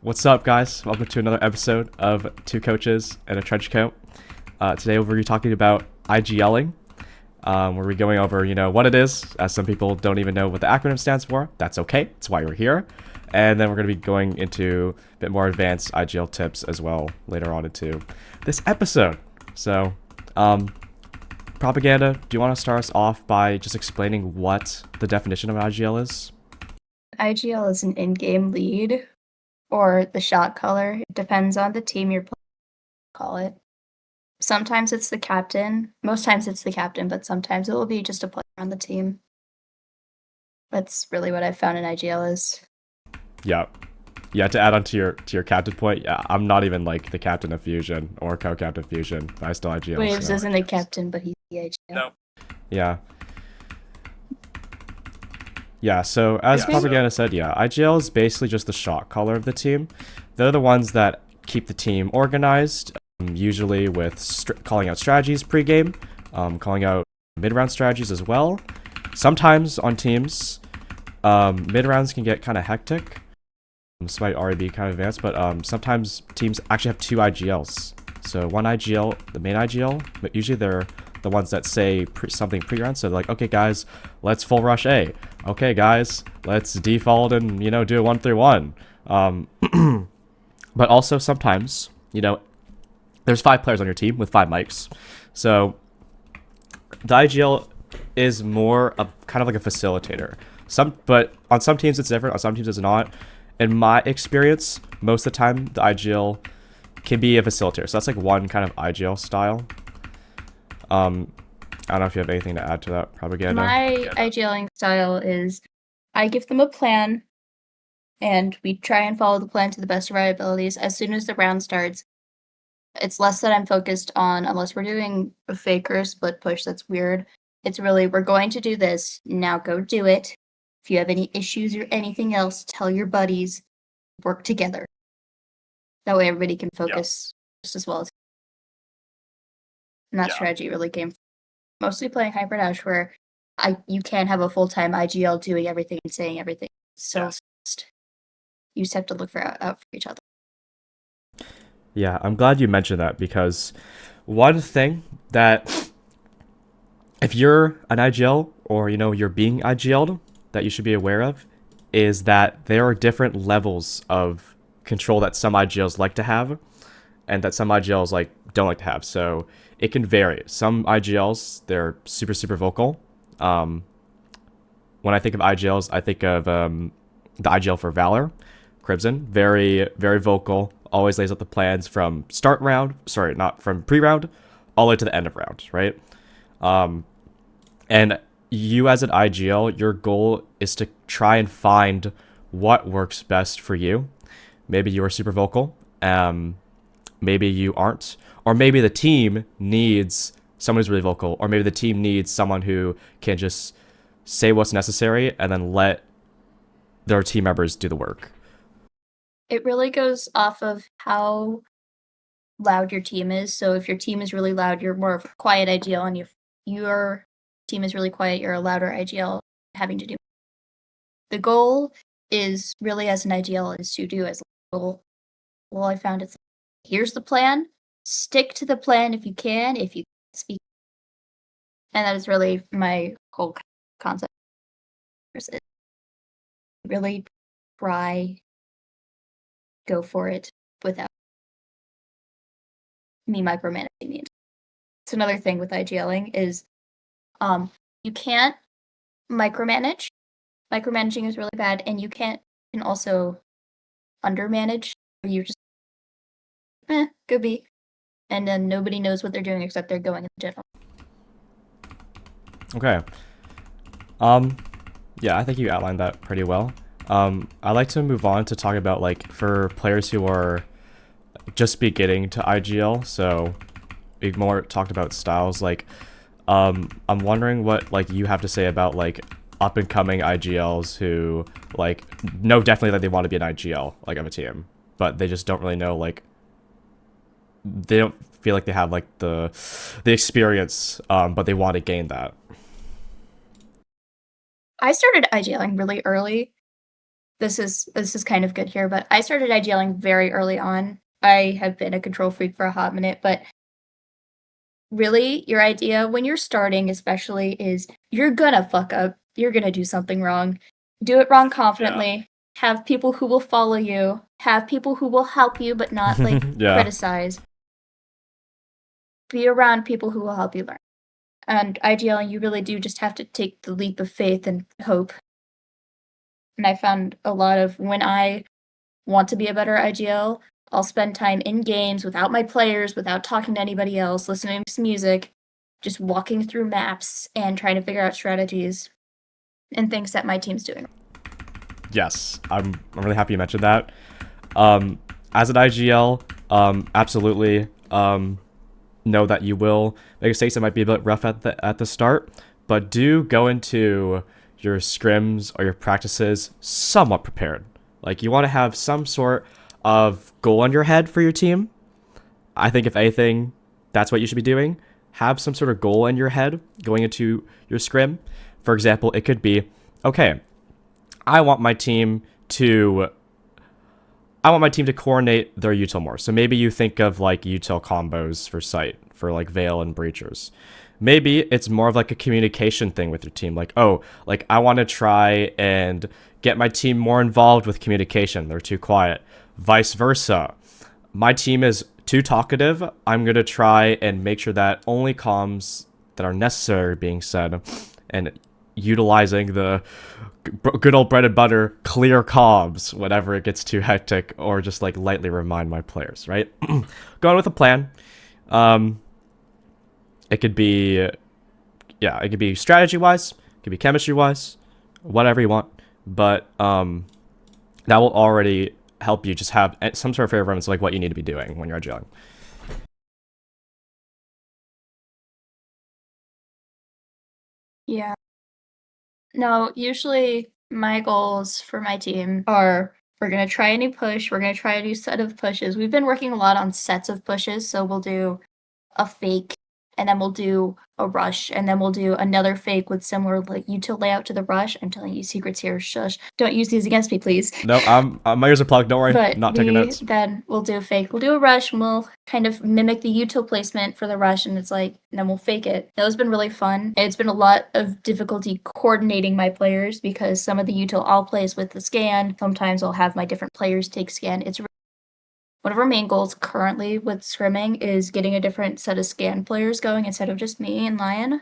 What's up, guys? Welcome to another episode of Two Coaches and a Trenchcoat. Today we'll be talking about IGL'ing, where we're going over, what it is, as some people don't even know what the acronym stands for. That's okay. That's why we're here. And then we're going to be going into a bit more advanced IGL tips as well later on into this episode. So, Propaganda, do you want to start us off by just explaining what the definition of IGL is? IGL is an in-game lead, or the shot caller. It depends on the team you're playing, call it. Sometimes it's the captain. Most times it's the captain, but sometimes it will be just a player on the team. That's really what I've found in IGL is. Yeah. Yeah, to add on to your captain point, yeah, I'm not even like the captain of Fusion or co-captain of Fusion, but I still IGL. Waves so. isn't a captain, but he's the IGL. No. Yeah. Yeah, so as Propaganda said, IGL is basically just the shot caller of the team. They're the ones that keep the team organized, usually with calling out strategies pre-game, calling out mid-round strategies as well. Sometimes on teams, mid-rounds can get kind of hectic. This might already be kind of advanced, but sometimes teams actually have two IGLs. So one IGL, the main IGL, but usually they're the ones that say something pre-round. So they're like, okay, guys, let's full rush A. Okay, guys, let's default and, do a 1-3-1. But also sometimes, there's 5 players on your team with 5 mics. So the IGL is more of kind of like a facilitator. But on some teams it's different, on some teams it's not. In my experience, most of the time the IGL can be a facilitator. So that's like one kind of IGL style. I don't know if you have anything to add to that, Propaganda. My IGLing style is I give them a plan, and we try and follow the plan to the best of our abilities. As soon as the round starts, it's less that I'm focused on, unless we're doing a fake or a split push that's weird. It's really, we're going to do this, now go do it. If you have any issues or anything else, tell your buddies, work together. That way everybody can focus just as well as. And that strategy really came from mostly playing Hyper Dash, where you can't have a full-time IGL doing everything and saying everything. So you just have to look out for each other. Yeah, I'm glad you mentioned that, because one thing that if you're an IGL or you're being IGL'd, that you should be aware of is that there are different levels of control that some IGLs like to have and that some IGLs don't like to have. So it can vary. Some IGLs, they're super vocal. When I think of IGLs, I think of the IGL for Valor, Crimson, very vocal, always lays out the plans from not from pre-round all the way to the end of round, right? And you as an IGL, your goal is to try and find what works best for you. Maybe you are super vocal, maybe you aren't, or maybe the team needs someone who's really vocal, or maybe the team needs someone who can just say what's necessary and then let their team members do the work. It really goes off of how loud your team is. So if your team is really loud, you're more of a quiet IGL, and if your team is really quiet, you're a louder IGL having to do. The goal is really, as an IGL, is to do as little. Well, I found it's here's the plan. Stick to the plan if you can. If you can't speak, and that is really my whole concept. Really try, go for it without me micromanaging the entire. It's another thing with IGLing is you can't micromanage. Micromanaging is really bad, and you can also undermanage. You just go be, and then nobody knows what they're doing except they're going in general. Okay. Yeah, I think you outlined that pretty well. I'd like to move on to talk about for players who are just beginning to IGL. So we've more talked about styles. I'm wondering what you have to say about up and coming IGLs who know definitely that they want to be an IGL of a team, but they just don't really know they don't feel like they have the experience, but they want to gain that. I started IGLing really early. this is kind of good here, but I started IGLing very early on. I have been a control freak for a hot minute, but really, your idea when you're starting, especially, is you're gonna fuck up. You're gonna do something wrong. Do it wrong confidently. Have people who will follow you. Have people who will help you, but not like Yeah. criticize. Be around people who will help you learn. And IGLing, you really do just have to take the leap of faith and hope. And I found a lot of when I want to be a better IGL, I'll spend time in games without my players, without talking to anybody else, listening to music, just walking through maps and trying to figure out strategies and things that my team's doing. Yes, I'm really happy you mentioned that. As an IGL, absolutely know that you will make mistakes that might be a bit rough at the start, but do go into your scrims or your practices somewhat prepared. Like, you want to have some sort of goal in your head for your team. I think if anything, that's what you should be doing. Have some sort of goal in your head going into your scrim. For example, it could be, okay, I want my team to coordinate their util more. So maybe you think of like util combos for sight for like Veil and Breachers. Maybe it's more of like a communication thing with your team. Like, oh, like I want to try and get my team more involved with communication. They're too quiet. Vice versa. My team is too talkative. I'm going to try and make sure that only comms that are necessary are being said, and utilizing the good old bread and butter clear comms whenever it gets too hectic, or just like lightly remind my players, right? Going with a plan. It could be, yeah, it could be strategy wise, it could be chemistry wise, whatever you want, but that will already help you just have some sort of fair reference, like what you need to be doing when you're IGLing. Yeah. No, usually my goals for my team are we're going to try a new push. We're going to try a new set of pushes. We've been working a lot on sets of pushes. So we'll do a fake, and then we'll do a rush, and then we'll do another fake with similar like util layout to the rush. I'm telling you secrets here. Shush. Don't use these against me, please. No, my ears are plugged. Don't worry. But Not taking notes. then we'll do a fake. We'll do a rush, and we'll kind of mimic the util placement for the rush, and it's like, and then we'll fake it. That has been really fun. It's been a lot of difficulty coordinating my players because some of the util I'll place with the scan. Sometimes I'll have my different players take scan. It's one of our main goals currently with scrimming is getting a different set of scan players going instead of just me and Lion,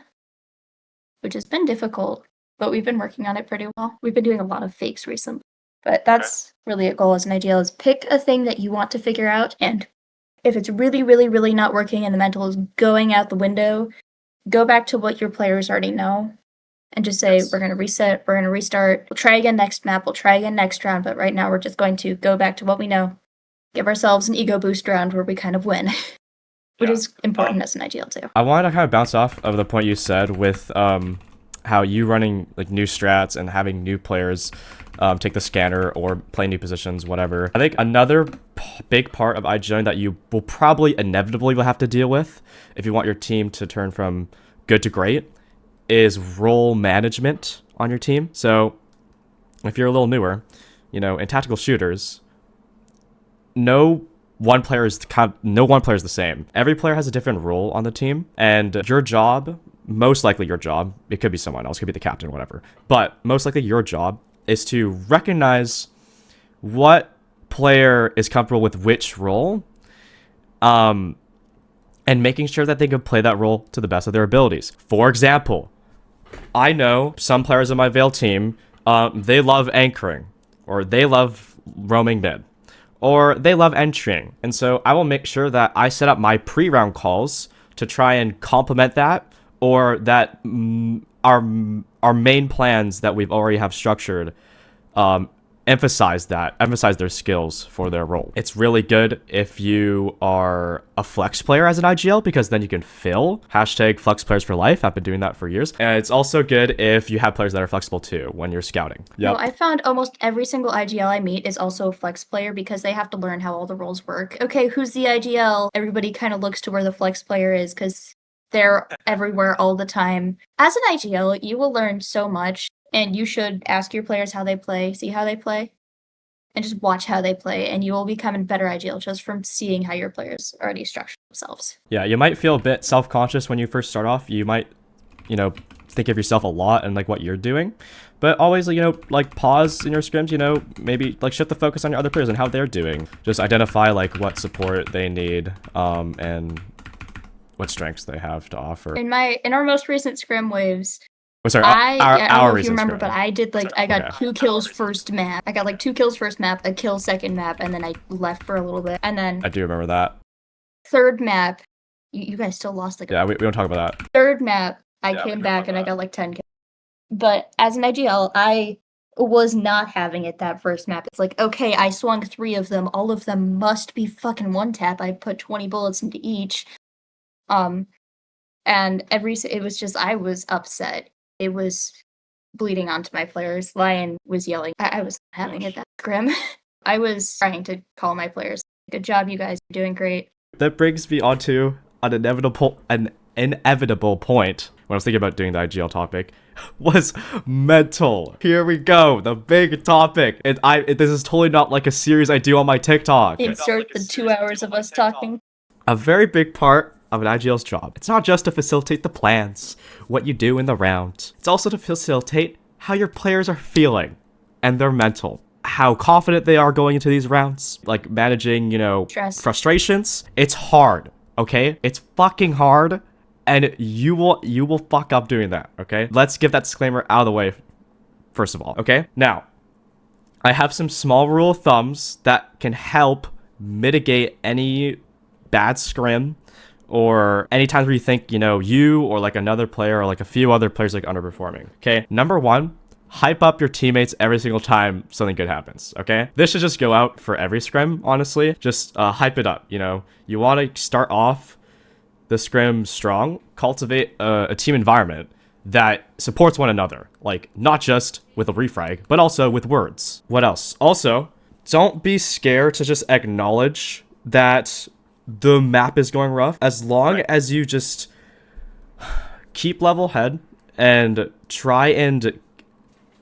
which has been difficult, but we've been working on it pretty well. We've been doing a lot of fakes recently. But that's really a goal as an ideal is pick a thing that you want to figure out, and if it's really, really, really not working and the mental is going out the window, go back to what your players already know and just say, we're going to reset, we're going to restart, we'll try again next map, we'll try again next round, but right now we're just going to go back to what we know. Give ourselves an ego boost round where we kind of win, which is important as an ideal too. I wanted to kind of bounce off of the point you said with how you running like new strats and having new players take the scanner or play new positions, whatever. I think another big part of IGLing that you will probably inevitably will have to deal with if you want your team to turn from good to great is role management on your team. So if you're a little newer, you know, in tactical shooters, no one player is the same. Every player has a different role on the team, and your job, most likely your job, it could be someone else, could be the captain, whatever, but most likely your job is to recognize what player is comfortable with which role, and making sure that they can play that role to the best of their abilities. For example, I know some players on my Veil team, they love anchoring, or they love roaming mid, or they love entering. And so I will make sure that I set up my pre-round calls to try and complement that, or that our main plans that we've already have structured emphasize their skills for their role. It's really good if you are a flex player as an IGL, because then you can fill #flex players for life. I've been doing that for years. And it's also good if you have players that are flexible too when you're scouting. Yep. Well, I found almost every single IGL I meet is also a flex player because they have to learn how all the roles work. Okay, who's the IGL? Everybody kind of looks to where the flex player is because they're everywhere all the time. As an IGL, you will learn so much, and you should ask your players how they play, see how they play. and just watch how they play, and you will become a better IGL just from seeing how your players already structure themselves. Yeah, you might feel a bit self-conscious when you first start off. You might, you know, think of yourself a lot and like what you're doing, but always, you know, like pause in your scrims, you know, maybe like shift the focus on your other players and how they're doing. Just identify like what support they need, and what strengths they have to offer. In our most recent scrim waves, Oh, sorry, I don't know if you recent remember, scrim. but I did like I got Okay. 2 kills first map. I got like 2 kills first map, a kill second map, and then I left for a little bit. And then I do remember that. third map, you guys still lost like Yeah, we don't talk about that. third map. I came back and I got like 10 kills. But as an IGL, I was not having it that first map. It's like, okay, I swung 3 of them. All of them must be fucking one tap. I put 20 bullets into each. And it was just, I was upset. It was bleeding onto my players. Lion was yelling. I was not having it that grim. I was trying to call my players. Good job, you guys. You're doing great. That brings me onto an inevitable point when I was thinking about doing the IGL topic was mental. Here we go, the big topic. This is totally not like a series I do on my TikTok. Insert the 2 hours of us talking. A very big part of an IGL's job. It's not just to facilitate the plans, what you do in the round. It's also to facilitate how your players are feeling and their mental. How confident they are going into these rounds. Like managing, you know, Stress. frustrations. It's hard, okay? It's fucking hard. And you will fuck up doing that, okay? Let's get that disclaimer out of the way, first of all, okay? Now, I have some small rule of thumbs that can help mitigate any bad scrim or any times where you think, you know, you or like another player or like a few other players like underperforming, okay? Number one, hype up your teammates every single time something good happens, okay? This should just go out for every scrim, honestly. Just hype it up, you know? You want to start off the scrim strong, cultivate a team environment that supports one another, like not just with a refrag, but also with words. What else? Also, don't be scared to just acknowledge that the map is going rough, as long as you just keep level head and try and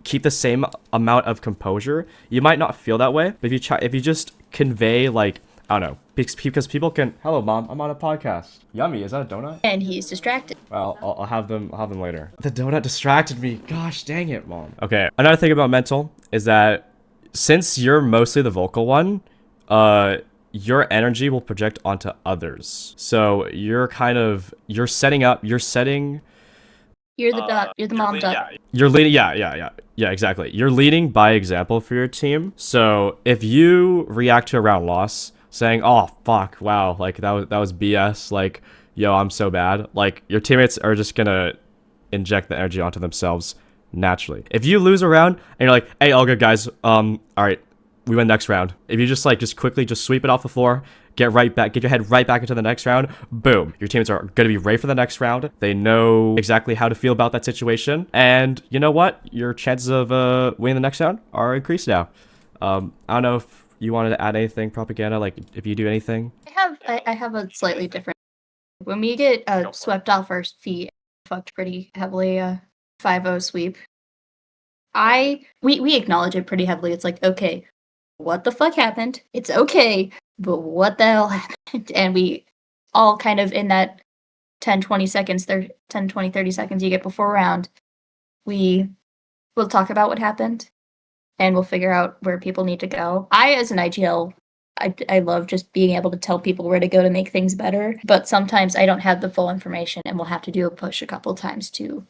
keep the same amount of composure. You might not feel that way, but if you just convey like, I don't know, because people can. Hello, mom. I'm on a podcast. Yummy. Is that a donut? And he's distracted. Well, I'll have them. I'll have them later. The donut distracted me. Gosh, dang it, mom. Okay. Another thing about mental is that since you're mostly the vocal one, your energy will project onto others. So you're setting. You're the mom duck. You're leading. Yeah. Exactly. You're leading by example for your team. So if you react to a round loss, saying, "Oh fuck, wow, like that was BS," like, "Yo, I'm so bad," like your teammates are just gonna inject the energy onto themselves naturally. If you lose a round and you're like, "Hey, all good guys, all right, we win next round." If you just quickly sweep it off the floor, get your head right back into the next round, boom, your teammates are gonna be ready for the next round. They know exactly how to feel about that situation, and you know what? Your chances of winning the next round are increased now. I don't know if you wanted to add anything, propaganda, like if you do anything. I have a slightly different. When we get swept off our feet, fucked pretty heavily, 5-0 sweep. We acknowledge it pretty heavily. It's like, okay, what the fuck happened? It's okay, but what the hell happened? And we all kind of in that 10, 20 seconds, 10, 20, 30 seconds you get before round, we'll talk about what happened and we'll figure out where people need to go. As an IGL, I love just being able to tell people where to go to make things better, but sometimes I don't have the full information and we'll have to do a push a couple times to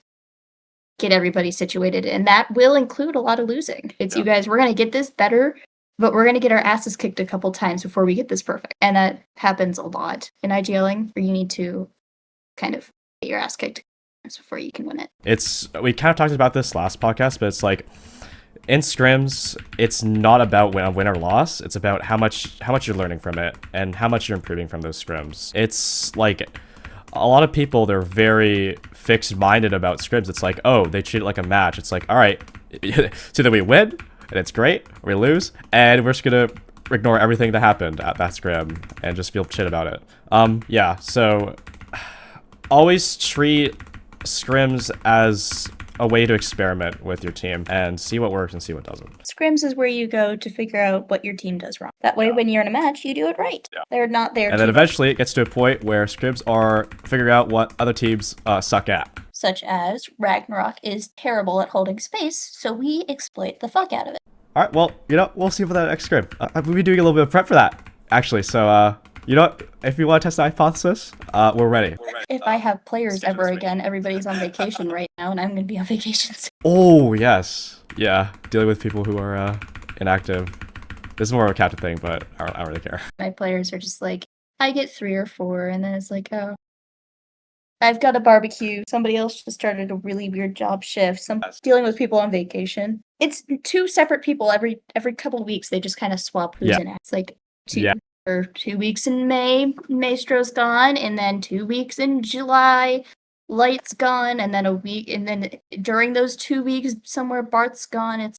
get everybody situated, and that will include a lot of losing. It's you guys, we're going to get this better, but we're going to get our asses kicked a couple times before we get this perfect. And that happens a lot in IGLing, where you need to kind of get your ass kicked before you can win it. We kind of talked about this last podcast, but it's like, in scrims, it's not about win or loss. It's about how much you're learning from it and how much you're improving from those scrims. It's like a lot of people, they're very fixed-minded about scrims. It's like, oh, they treat it like a match. It's like, all right, so either we win and it's great, or we lose, and we're just gonna ignore everything that happened at that scrim and just feel shit about it. Yeah. So always treat scrims as a way to experiment with your team and see what works and see what doesn't. Scrims is where you go to figure out what your team does wrong. That way, when you're in a match, you do it right. Yeah. They're not there And to then eventually it gets to a point where scrims are figuring out what other teams suck at. Such as Ragnarok is terrible at holding space, so we exploit the fuck out of it. All right, well, we'll see for that next scrim. We'll be doing a little bit of prep for that, actually. So, you know what? If you want to test the hypothesis, we're ready. If I have players ever again, everybody's on vacation right now, and I'm going to be on vacation soon. Oh, yes. Yeah, dealing with people who are inactive. This is more of a captain thing, but I don't really care. My players are just like, I get 3 or 4, and then it's like, oh, I've got a barbecue. Somebody else just started a really weird job shift. Dealing with people on vacation. It's 2 separate people every couple of weeks. They just kind of swap who's in it. It's like 2 weeks in May, Maestro's gone, and then 2 weeks in July, Light's gone, and then a week, and then during those 2 weeks, somewhere Bart's gone. It's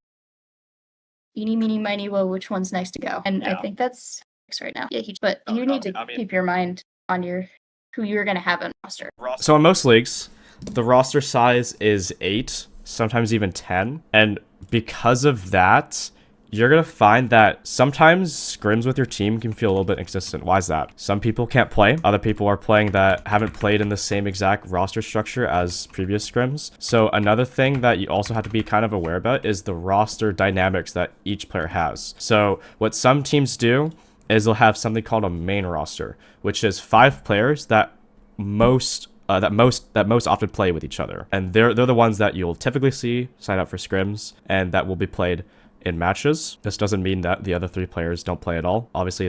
eeny, meeny, miny, woe, which one's nice to go? And I think that's right now. Yeah, but you need to keep your mind on who you're going to have on roster. So in most leagues, the roster size is 8, sometimes even 10. And because of that, you're going to find that sometimes scrims with your team can feel a little bit inconsistent. Why is that? Some people can't play. Other people are playing that haven't played in the same exact roster structure as previous scrims. So another thing that you also have to be kind of aware about is the roster dynamics that each player has. So what some teams do is they'll have something called a main roster, which is 5 players that most often play with each other, and they're the ones that you'll typically see sign up for scrims and that will be played in matches. This doesn't mean that the other 3 players don't play at all. Obviously,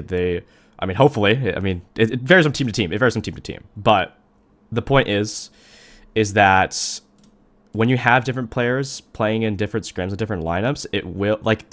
hopefully, it varies from team to team. It varies from team to team, but the point is that when you have different players playing in different scrims and different lineups,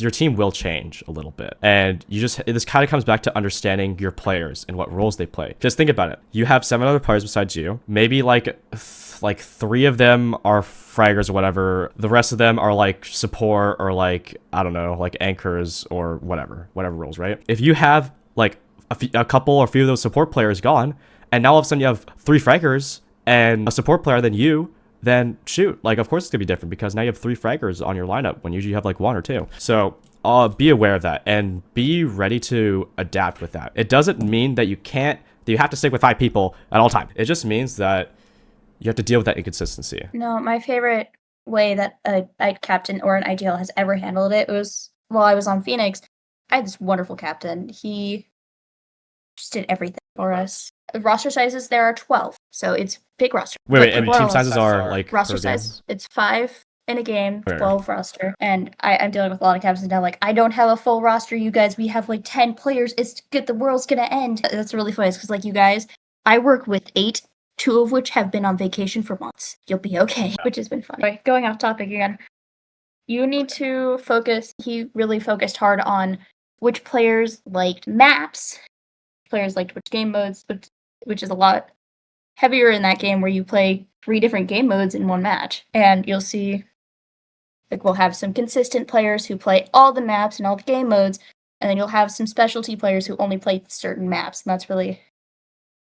your team will change a little bit. And this kind of comes back to understanding your players and what roles they play. Just think about it. You have 7 other players besides you. Maybe like 3 of them are fraggers or whatever. The rest of them are like support or like, I don't know, like anchors or whatever roles, right? If you have like a couple or a few of those support players gone, and now all of a sudden you have 3 fraggers and a support player than you, then shoot, like of course it's gonna be different because now you have 3 fraggers on your lineup when usually you have like 1 or 2. So be aware of that and be ready to adapt with that. It doesn't mean that you have to stick with 5 people at all time. It just means that you have to deal with that inconsistency. No, my favorite way that a captain or an IGL has ever handled it was while I was on Phoenix. I had this wonderful captain. He just did everything for us. Roster sizes, there are 12, so it's big roster. Wait, and team sizes are like roster size. It's 5 in a game, 12 roster, and I'm dealing with a lot of captains now. Like, I don't have a full roster, you guys. We have like 10 players. It's good. The world's gonna end. That's really funny because like you guys, I work with 8, 2 of which have been on vacation for months. You'll be okay, which has been fun. Right, going off topic again. You need to focus. He really focused hard on which players liked maps, players liked which game modes, which is a lot heavier in that game where you play 3 different game modes in one match. And you'll see, like, we'll have some consistent players who play all the maps and all the game modes, and then you'll have some specialty players who only play certain maps. And that's really,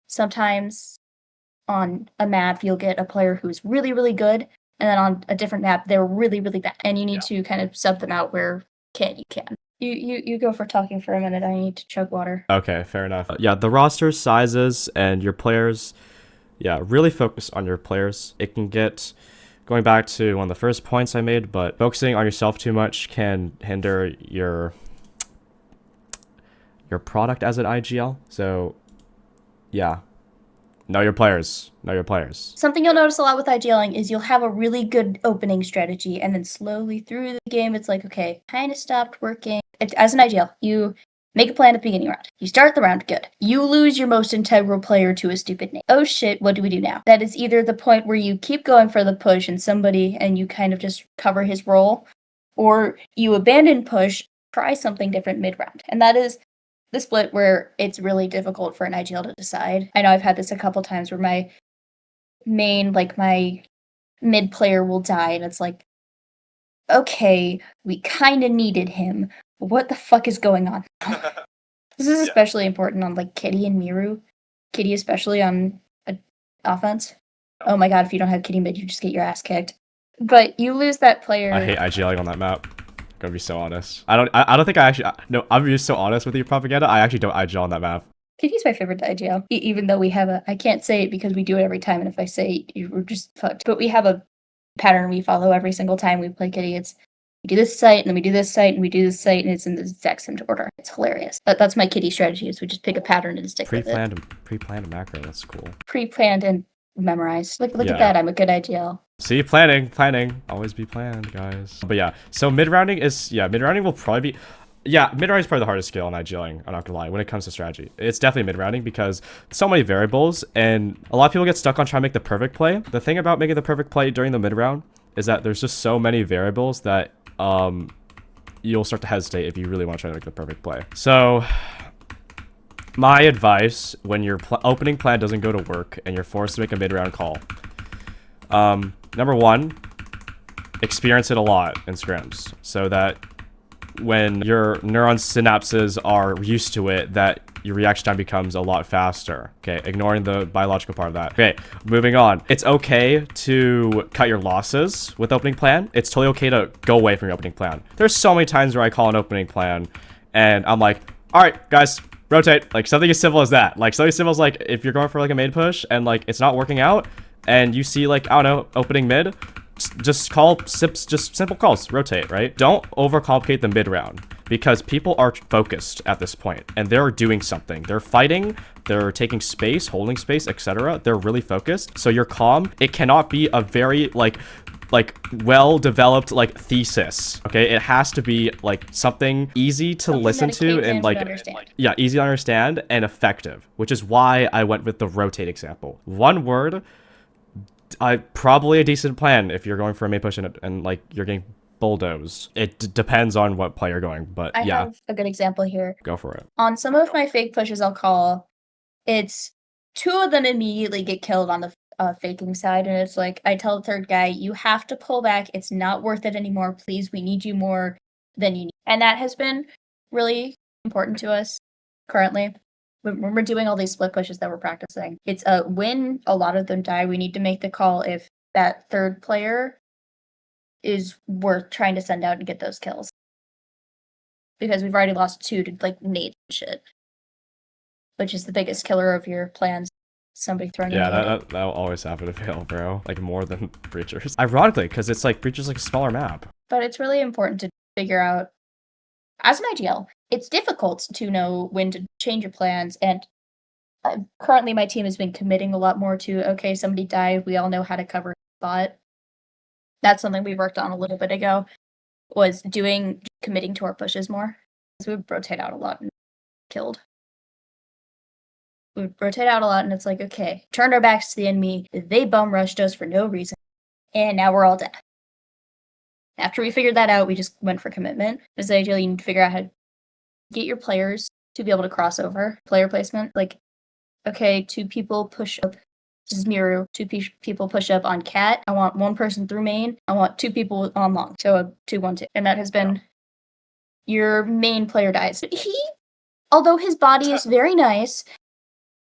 sometimes on a map, you'll get a player who's really, really good, and then on a different map, they're really, really bad. And you need to kind of sub them out where you can. You go for talking for a minute. I need to chug water. Okay, fair enough. Yeah, the roster sizes and your players, really focus on your players. It can get, going back to one of the first points I made, but focusing on yourself too much can hinder your product as an IGL. So, yeah. Know your players. Know your players. Something you'll notice a lot with IGLing is you'll have a really good opening strategy, and then slowly through the game, it's like, okay, kind of stopped working. As an IGL, you make a plan at the beginning round. You start the round good. You lose your most integral player to a stupid name. Oh shit, what do we do now? That is either the point where you keep going for the push and you kind of just cover his role, or you abandon push, try something different mid-round. And that is the split where it's really difficult for an IGL to decide. I know I've had this a couple times where my mid player will die, and it's like, okay, we kind of needed him. What the fuck is going on? This is especially important on like Kitty and Miru. Kitty especially on offense. Oh my god, if you don't have Kitty mid, you just get your ass kicked. But you lose that player. I hate IGLing on that map. Gonna be so honest. I don't think I actually. No, I'm just so honest with you, propaganda. I actually don't IGL on that map. Kitty's my favorite to IGL, even though we have a. I can't say it because we do it every time, and if I say it, we're just fucked. But we have a pattern we follow every single time we play Kitty. It's we do this site, and then we do this site, and we do this site, and it's in the exact same order. It's hilarious. That's my Kitty strategy: is we just pick a pattern and stick with it. Pre-planned macro. That's cool. Pre-planned and memorized. Look at that. I'm a good IGL. See, planning. Always be planned, guys. But yeah, so mid-rounding will probably be. Yeah, mid-rounding is probably the hardest skill in IGLing, I'm not gonna lie, when it comes to strategy. It's definitely mid-rounding because so many variables, and a lot of people get stuck on trying to make the perfect play. The thing about making the perfect play during the mid-round is that there's just so many variables that you'll start to hesitate if you really want to try to make the perfect play. So my advice when your opening plan doesn't go to work and you're forced to make a mid-round call, number one, experience it a lot in scrims so that when your neuron synapses are used to it, that your reaction time becomes a lot faster. Okay, ignoring the biological part of that. Okay, moving on. It's okay to cut your losses with opening plan. It's totally okay to go away from your opening plan. There's so many times where I call an opening plan and I'm like, all right, guys, rotate. Like something as simple as that. Like something as simple as like if you're going for like a main push and like it's not working out and you see like, I don't know, opening mid, just call sips, just simple calls, rotate, right? Don't overcomplicate the mid round because people are focused at this point and they're doing something. They're fighting, they're taking space, holding space, etc. They're really focused. So you're calm. It cannot be a very like well-developed like thesis. Okay, it has to be like something easy to listen to and like yeah, easy to understand and effective, which is why I went with the rotate example. One word. Probably a decent plan if you're going for a main push and like you're getting bulldozed. It depends on what play you're going, but I yeah. have a good example here. Go for it. On some of my fake pushes I'll call, it's two of them immediately get killed on the faking side, and it's like I tell the third guy, you have to pull back. It's not worth it anymore. Please, we need you more than you need. And that has been really important to us currently. When we're doing all these split pushes that we're practicing, it's when a lot of them die, we need to make the call if that third player is worth trying to send out and get those kills. Because we've already lost 2 to like nade shit, which is the biggest killer of your plans. Somebody throwing that'll always happen to fail, bro. Like more than Breachers. Ironically, because it's like Breachers like a smaller map. But it's really important to figure out, as an IGL, it's difficult to know when to change your plans. And currently my team has been committing a lot more to, okay, somebody died, we all know how to cover spot. That's something we worked on a little bit ago, was committing to our pushes more. Because we would rotate out a lot and killed. We would rotate out a lot and it's like, okay, turned our backs to the enemy, they bum rushed us for no reason, and now we're all dead. After we figured that out, we just went for commitment. As ideally, you need to figure out how to get your players to be able to cross over. Player placement, like, okay, 2 people push up. This is Miru. 2 people push up on Cat. I want 1 person through main. I want 2 people on long. So a 2-1-2. And that has been your main player dies. Although his body is very nice,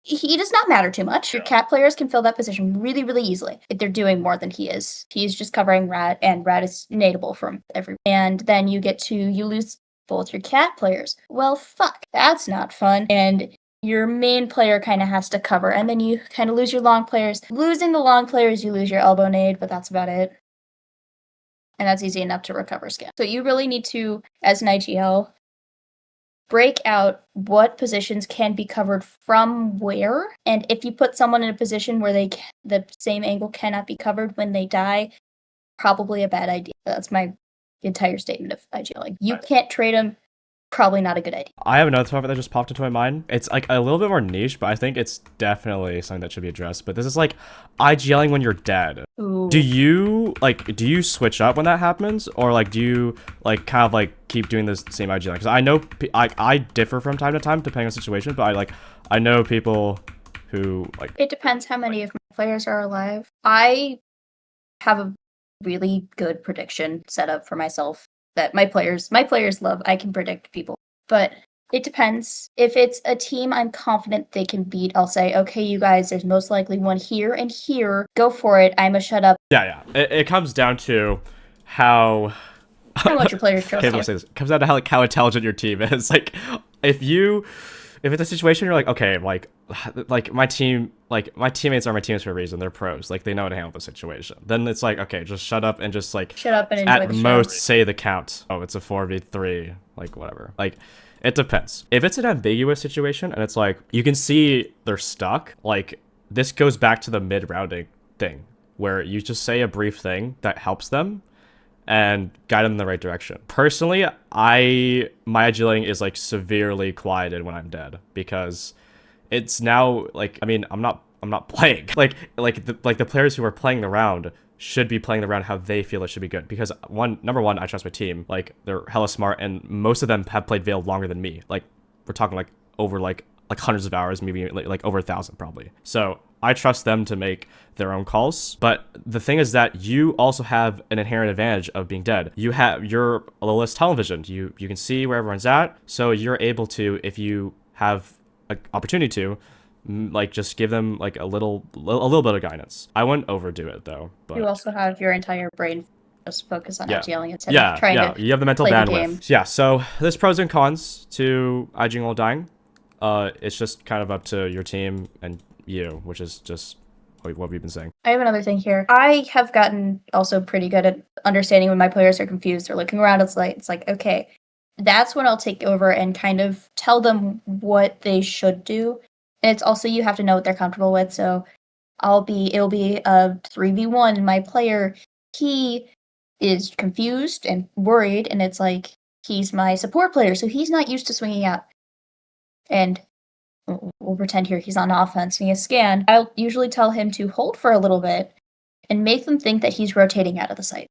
he does not matter too much. Your Cat players can fill that position really, really easily if they're doing more than he is. He's just covering Rat, and Rat is nadeable from every. And then you lose both your Cat players. Well, fuck, that's not fun. And your main player kind of has to cover, and then you kind of lose your long players. Losing the long players, you lose your elbow nade, but that's about it. And that's easy enough to recover scan. So you really need to, as an IGL, break out what positions can be covered from where, and if you put someone in a position where the same angle cannot be covered when they die, probably a bad idea. That's my entire statement of IGLing. You can't trade them. Probably not a good idea. I have another topic that just popped into my mind. It's like a little bit more niche, but I think it's definitely something that should be addressed. But this is like IGLing when you're dead. Ooh. Do you switch up when that happens, or like do you like kind of like keep doing this same IGLing? Because I know I differ from time to time depending on the situation, but I know people who like. It depends how many of my players are alive. I have a really good prediction set up for myself that my players love. I can predict people. But It depends. If it's a team I'm confident they can beat, I'll say, okay, you guys, there's most likely one here and here. Go for it. I'm a shut up. Yeah. It comes down to how How much your players trust okay, let you. me say this. It comes down to how intelligent your team is. Like, if it's a situation you're like, okay, like my teammates are my teammates for a reason. They're pros. Like they know how to handle the situation. Then it's like, okay, just shut up and just like Shut up and enjoy at the show. most say the count. Oh, it's a 4v3. Like whatever. Like it depends. If it's an ambiguous situation and it's like you can see they're stuck, like this goes back to the mid-rounding thing where you just say a brief thing that helps them and guide them in the right direction. Personally, my IGL'ing is like severely quieted when I'm dead because it's now like I'm not playing like the players who are playing the round should be playing the round how they feel it should be good because number one I trust my team, like they're hella smart and most of them have played Veil longer than me. Like we're talking like over like hundreds of hours, maybe like over 1,000 probably. So I trust them to make their own calls. But the thing is that you also have an inherent advantage of being dead. You're a little less tunnel visioned. You can see where everyone's at, so you're able to, if you have an opportunity to, like just give them like a little bit of guidance. I wouldn't overdo it though. But You also have your entire brain just focus on Yeah. IGLing instead of trying to you have the mental play the game. bandwidth. Yeah, so there's pros and cons to IGing while dying. It's just kind of up to your team and you, which is just what we've been saying. I have another thing here. I have gotten also pretty good at understanding when my players are confused or looking around. It's like, okay, that's when I'll take over and kind of tell them what they should do. And it's also you have to know what they're comfortable with. So it'll be a 3v1. My player, he is confused and worried, and it's like he's my support player, so he's not used to swinging out. And we'll pretend here he's on offense and he has scan. I'll usually tell him to hold for a little bit and make them think that he's rotating out of the site,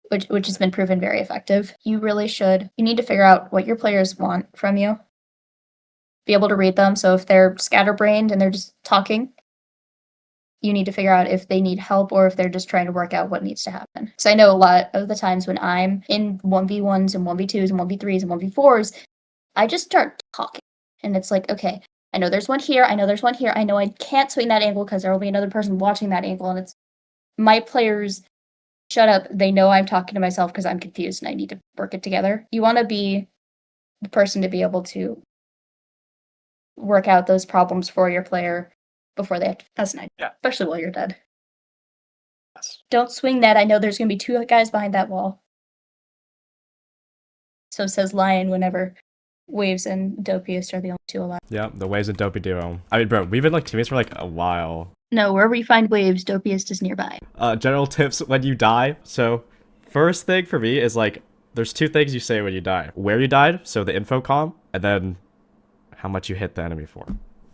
which has been proven very effective. You really should. You need to figure out what your players want from you. Be able to read them. So if they're scatterbrained and they're just talking, you need to figure out if they need help or if they're just trying to work out what needs to happen. Because I know a lot of the times when I'm in 1v1s and 1v2s and 1v3s and 1v4s, I just start talking. And it's like, okay, I know there's one here. I know there's one here. I know I can't swing that angle because there will be another person watching that angle. And it's my players, shut up. They know I'm talking to myself because I'm confused and I need to work it together. You want to be the person to be able to work out those problems for your player before they have to, as an idea, Yeah. especially while you're dead. Yes. Don't swing that. I know there's going to be two guys behind that wall. So says Lion whenever Waves and Dopiest are the only two alive. Yeah, the Waves and Dopey duo. I mean, bro, we've been like teammates for like a while. No, wherever you find Waves, Dopiest is nearby. General tips when you die. So, first thing for me is like, there's two things you say when you die. Where you died, so the info comm, and then how much you hit the enemy for.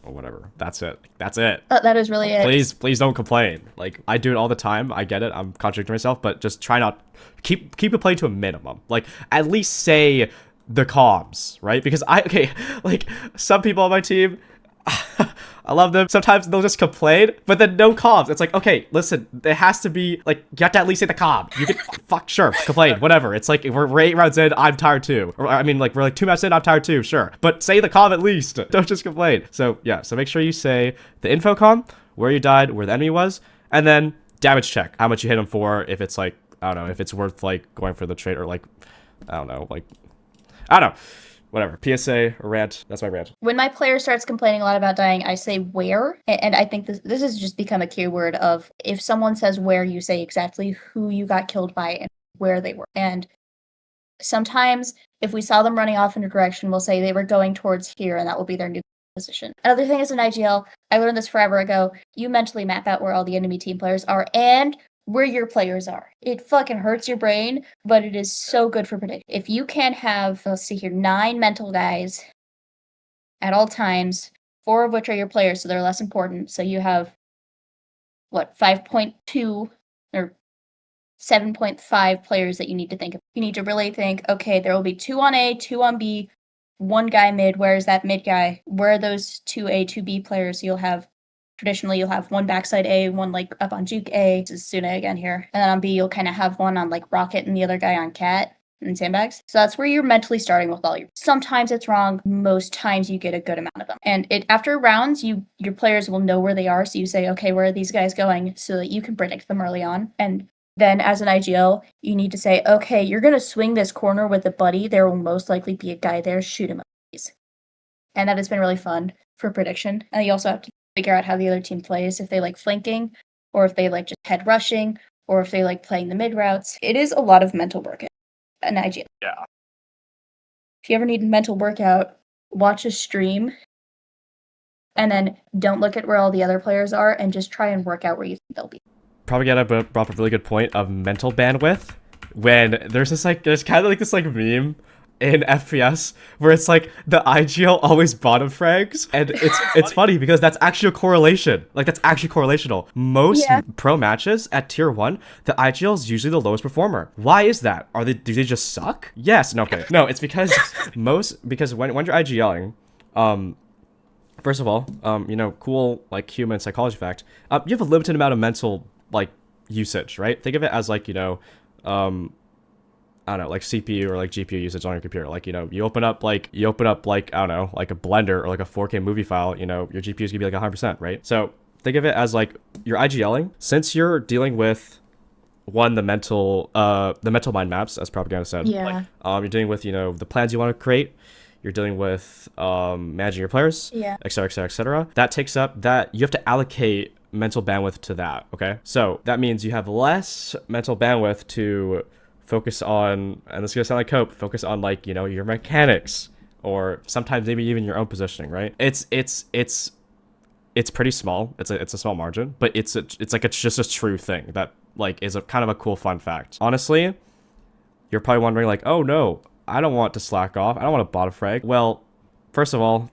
Or whatever. That's it. That's it. That is really it. Please don't complain. Like I do it all the time. I get it. I'm contradicting myself, but just try not keep it playing to a minimum. Like at least say the comms, right? Because like some people on my team, I love them. Sometimes they'll just complain, but then no comms. It's like, okay, listen, it has to be like you have to at least say the comm. You can sure, complain, whatever. It's like we're 8 rounds in, I'm tired too. Or I mean, like we're like 2 maps in, I'm tired too. Sure, but say the comm at least. Don't just complain. So yeah, so make sure you say the info comm, where you died, where the enemy was, and then damage check, how much you hit him for. If it's like I don't know, if it's worth like going for the trade or like I don't know. Whatever. PSA or rant. That's my rant. When my player starts complaining a lot about dying, I say where. And I think this has just become a keyword of if someone says where, you say exactly who you got killed by and where they were. And sometimes if we saw them running off in a direction, we'll say they were going towards here and that will be their new position. Another thing is in IGL, I learned this forever ago. You mentally map out where all the enemy team players are and where your players are. It fucking hurts your brain, but it is so good for prediction. If you can have, let's see here, 9 mental guys at all times, 4 of which are your players, so they're less important. So you have, 5.2 or 7.5 players that you need to think of. You need to really think, okay, there will be 2 on A, 2 on B, 1 guy mid. Where is that mid guy? Where are those 2A, 2B players? Traditionally, you'll have 1 backside A, 1 like up on Juke A. This is Suna again here. And then on B, you'll kind of have 1 on like Rocket and the other guy on Cat. and sandbags. So that's where you're mentally starting with all your. Sometimes it's wrong. Most times you get a good amount of them. And after rounds, your players will know where they are. So you say, okay, where are these guys going? So that you can predict them early on. And then as an IGL, you need to say, okay, you're gonna swing this corner with a buddy. There will most likely be a guy there. Shoot him up, please. And that has been really fun for prediction. And you also have to figure out how the other team plays, if they like flanking, or if they like just head rushing, or if they like playing the mid routes. It is a lot of mental work, an IGL. Yeah. If you ever need a mental workout, watch a stream, and then don't look at where all the other players are, and just try and work out where you think they'll be. Probably brought up a really good point of mental bandwidth. When there's kind of like this like meme in FPS where it's like the IGL always bottom frags, and it's funny because that's actually a correlation. Like that's actually correlational. Most pro matches at tier 1, the IGL is usually the lowest performer. Why is that? Do they just suck? Yes. No. Okay. No. It's because because when you're IGLing, first of all, cool like human psychology fact. You have a limited amount of mental like usage, right? Think of it as like I don't know, like CPU or like GPU usage on your computer. Like, you open up like, I don't know, like a Blender or like a 4K movie file, your GPU is gonna be like 100%, right? So think of it as like you're IGLing. Since you're dealing with the mental mind maps, as Propaganda said. Yeah. You're dealing with, the plans you want to create. You're dealing with managing your players, et cetera, et cetera, et cetera. That takes up that you have to allocate mental bandwidth to that, okay? So that means you have less mental bandwidth to focus on, and this is gonna sound like cope, focus on like, your mechanics, or sometimes maybe even your own positioning, right? It's pretty small. It's a small margin, but it's just a true thing that like is a kind of a cool fun fact. Honestly, you're probably wondering like, oh no, I don't want to slack off. I don't want to bottom frag. Well, first of all,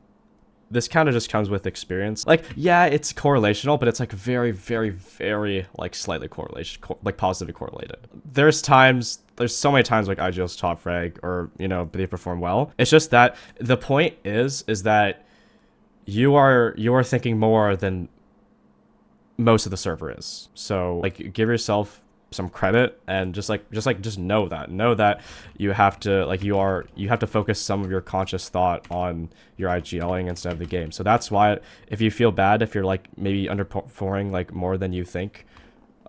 this kind of just comes with experience. Like, yeah, it's correlational, but it's like very, very, very like slightly like positively correlated. There's so many times like IGL's top frag or, they perform well. It's just that the point is that you are thinking more than most of the server is. So like give yourself some credit and just know that you have to focus some of your conscious thought on your IGLing instead of the game. So that's why if you feel bad, if you're like maybe underperforming like more than you think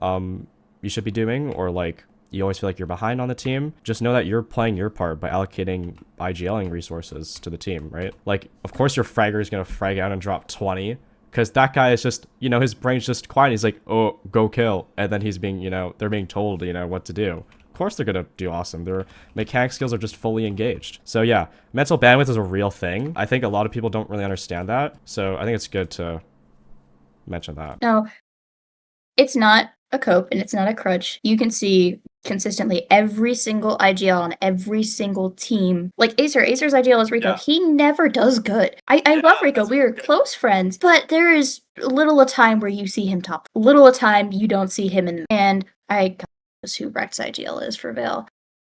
you should be doing, or like you always feel like you're behind on the team, just know that you're playing your part by allocating IGLing resources to the team, right? Like of course your fragger is gonna frag out and drop 20, because that guy is just, his brain's just quiet. He's like, oh, go kill. And then he's being, they're being told, what to do. Of course they're going to do awesome. Their mechanic skills are just fully engaged. So yeah, mental bandwidth is a real thing. I think a lot of people don't really understand that. So I think it's good to mention that. No, it's not a cope and it's not a crutch. You can see consistently every single IGL on every single team. Like Acer's IGL is Rico. Yeah. He never does good. I love Rico. We are close friends, but there is little a time where you see him top. Little a time you don't see him in. And I know who Rex IGL is for Vale.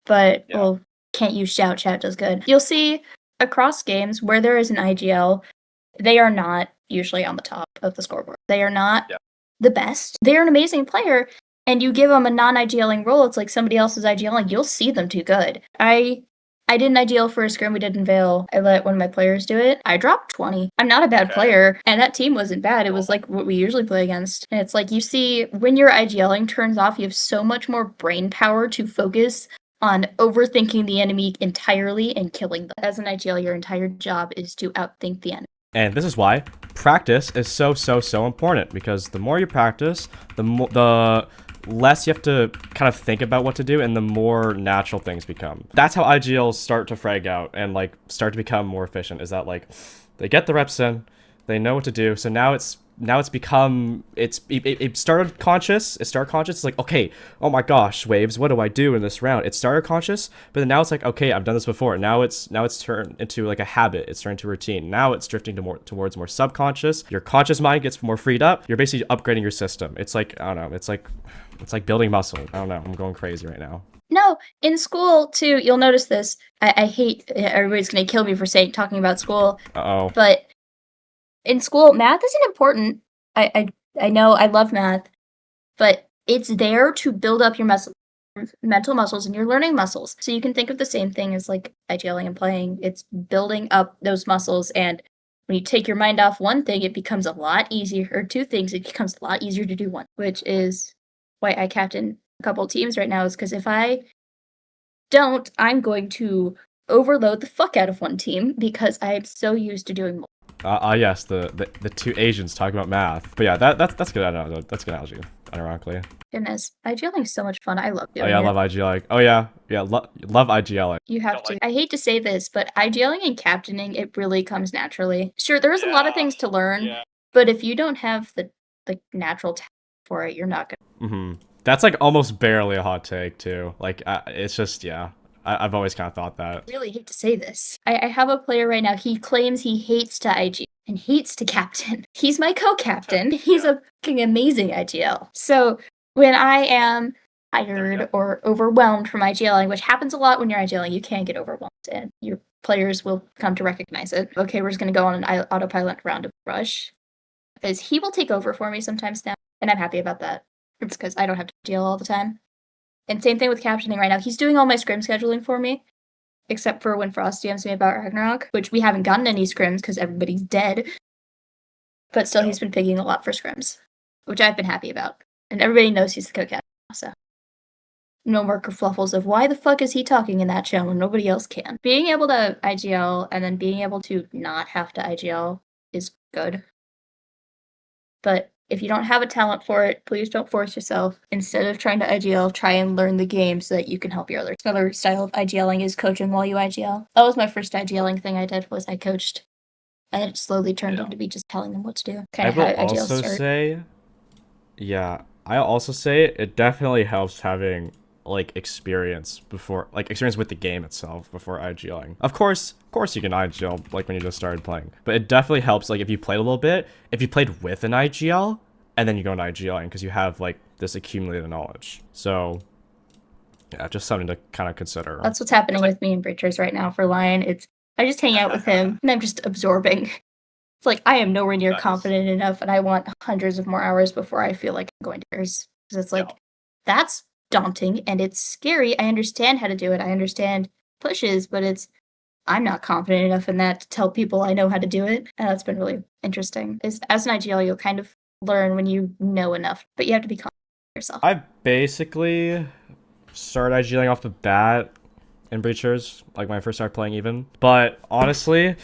But, well, can't use Shout. Shout does good. You'll see across games where there is an IGL, they are not usually on the top of the scoreboard. They are not the best. They're an amazing player. And you give them a non-IGLing role, it's like somebody else is IGLing, you'll see them do good. I did an IGL for a scrim we did in Vale. I let one of my players do it. I dropped 20. I'm not a bad player, and that team wasn't bad. It was like what we usually play against. And it's like you see, when your IGLing turns off, you have so much more brain power to focus on overthinking the enemy entirely and killing them. As an IGL, your entire job is to outthink the enemy. And this is why practice is so important, because the more you practice, the less you have to kind of think about what to do, and the more natural things become. That's how IGLs start to frag out and like start to become more efficient, is that like they get the reps in, they know what to do. So now it started conscious. It's like, okay, oh my gosh, waves, what do I do in this round? It started conscious, but then now it's like, okay, I've done this before. Now it's turned into like a habit. It's turned into routine. Now it's drifting towards more subconscious. Your conscious mind gets more freed up. You're basically upgrading your system. It's like, I don't know, it's like building muscle. I don't know, I'm going crazy right now. No, in school too, you'll notice this. I hate, everybody's gonna kill me for talking about school. Uh-oh. But in school, math isn't important. I know I love math, but it's there to build up your muscle mental muscles and your learning muscles. So you can think of the same thing as like IGLing and playing. It's building up those muscles, and when you take your mind off one thing, it becomes a lot easier, or two things, it becomes a lot easier to do one, which is why I captain a couple teams right now, is because if I don't, I'm going to overload the fuck out of one team because I am so used to doing more. Yes, the two Asians talking about math. But yeah, that's good. I don't know. That's a good analogy, ironically. Goodness, IGLing is so much fun. I love Oh doing yeah, I it. love IGLing. Oh yeah, love IGLing. You have to. I hate to say this, but IGLing and captaining, it really comes naturally. Sure, there's a lot of things to learn, but if you don't have the natural talent for it, you're not gonna. Mm-hmm. That's like almost barely a hot take too. Like it's just I've always kind of thought that. I really hate to say this. I have a player right now. He claims he hates to IG and hates to captain. He's my co-captain. He's a fucking amazing IGL. So when I am tired or overwhelmed from IGLing, which happens a lot when you're IGLing, you can get overwhelmed and your players will come to recognize it. Okay, we're just going to go on an autopilot round of rush. Because he will take over for me sometimes now, and I'm happy about that. It's because I don't have to IGL all the time. And same thing with captioning right now. He's doing all my scrim scheduling for me, except for when Frost DMs me about Ragnarok, which we haven't gotten any scrims because everybody's dead. But still, he's been picking a lot for scrims, which I've been happy about. And everybody knows he's the co-captain, so no more kerfluffles of why the fuck is he talking in that channel when nobody else can. Being able to IGL and then being able to not have to IGL is good. But if you don't have a talent for it, please don't force yourself. Instead of trying to IGL, try and learn the game so that you can help your others. Another style of IGLing is coaching while you IGL. That was my first IGLing thing I did, was I coached. And it slowly turned into be just telling them what to do. Kind of how IGL started. I also say it definitely helps having like experience with the game itself before IGLing. Of course you can IGL like when you just started playing, but it definitely helps like if you played a little bit, if you played with an IGL and then you go into IGLing because you have like this accumulated knowledge. So yeah, just something to kind of consider. That's what's happening with me and Breachers right now for Lion. I just hang out with him and I'm just absorbing. It's like I am nowhere near confident enough and I want hundreds of more hours before I feel like I'm going to yours. Because it's like, that's daunting and it's scary. I understand how to do it. I understand pushes, but I'm not confident enough in that to tell people I know how to do it. And that's been really interesting. As an IGL, you'll kind of learn when you know enough, but you have to be confident in yourself. I basically started IGLing off the bat in Breachers, like when I first started playing even. But honestly,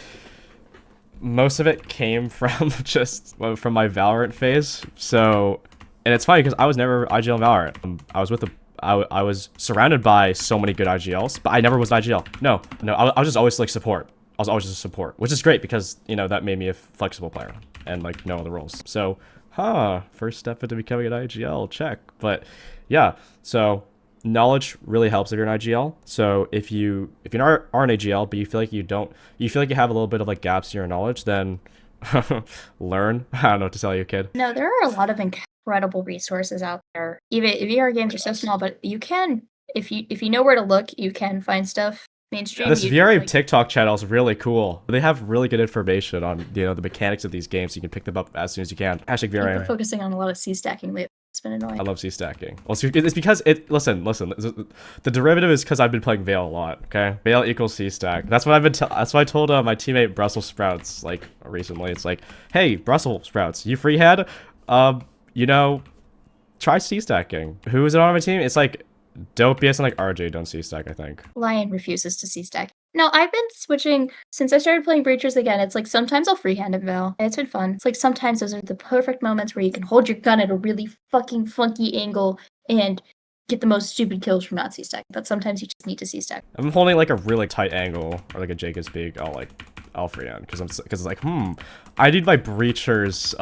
most of it came from from my Valorant phase. So, and it's funny because I was never IGL in Valorant. I was surrounded by so many good IGLs, but I never was an IGL. No, I was just always like support. I was always just a support, which is great because, you know, that made me a flexible player and like know the roles. So, first step into becoming an IGL, check. But yeah, so knowledge really helps if you're an IGL. So if you are an AGL, but you feel like you have a little bit of like gaps in your knowledge, then learn. I don't know what to tell you, kid. No, there are a lot of incredible resources out there. Even VR games are so small, but you can, if you know where to look, you can find stuff. Mainstream. This VR TikTok channel is really cool. They have really good information on, you know, the mechanics of these games. So you can pick them up as soon as you can. Hashtag VR. We're focusing on a lot of C stacking lately. It's been annoying. I love C stacking. Well, it's because listen. The derivative is because I've been playing Veil a lot. Okay, Veil equals C stack. That's what I've been. That's what I told my teammate Brussels Sprouts like recently. It's like, hey, Brussels Sprouts, you freehead, you know, try C stacking. Who is it on my team? It's like Dopius and like RJ don't C-stack, I think. Lion refuses to C-stack. No, I've been switching since I started playing Breachers again. It's like sometimes I'll freehand in Val, and it's been fun. It's like sometimes those are the perfect moments where you can hold your gun at a really fucking funky angle and get the most stupid kills from not C-stack. But sometimes you just need to C-stack. I'm holding like a really tight angle or like a Jacob's peak. I'll freehand because it's like I need my Breachers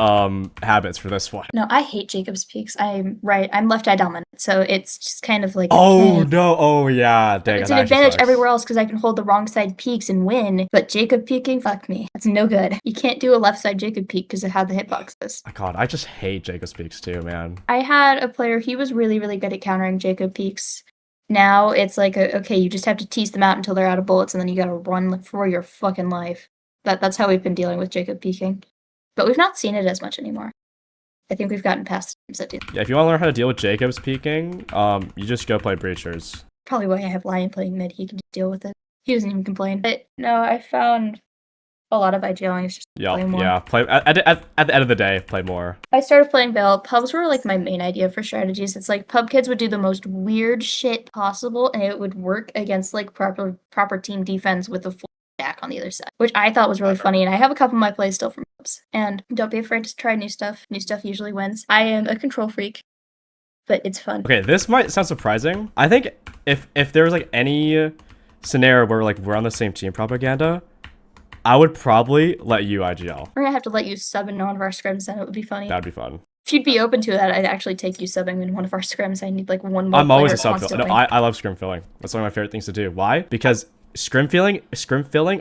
habits for this one. No, I hate Jacob's peaks. I'm left eye dominant, so it's just kind of like yeah, dang, it's an advantage everywhere else because I can hold the wrong side peaks and win. But Jacob peeking, fuck me, that's no good. You can't do a left side Jacob peak because of how the hitbox is. Oh God, I just hate Jacob's peaks too, man. I had a player, he was really really good at countering Jacob peaks. Now it's like, okay, you just have to tease them out until they're out of bullets, and then you gotta run for your fucking life. That's how we've been dealing with Jacob peeking. But we've not seen it as much anymore. I think we've gotten past the teams that do. Yeah, if you want to learn how to deal with Jacobs peeking, you just go play Breachers. Probably why I have Lion playing mid. He can just deal with it. He doesn't even complain. But no, I found a lot of IGLing is just play more. Yeah, play at the end of the day, play more. I started playing Veil. Pubs were like my main idea for strategies. It's like pub kids would do the most weird shit possible, and it would work against like proper team defense with a full stack on the other side, which I thought was really funny. And I have a couple of my plays still from pubs. And don't be afraid to try new stuff. New stuff usually wins. I am a control freak, but it's fun. Okay, this might sound surprising. I think if there was like any scenario where like we're on the same team propaganda, I would probably let you IGL. We're gonna have to let you sub in one of our scrims, then it would be funny. That'd be fun. If you'd be open to that, I'd actually take you subbing in one of our scrims. I need like one more. I'm always a player sub fill. No, constantly. I love scrim filling. That's one of my favorite things to do. Why? Because scrim filling.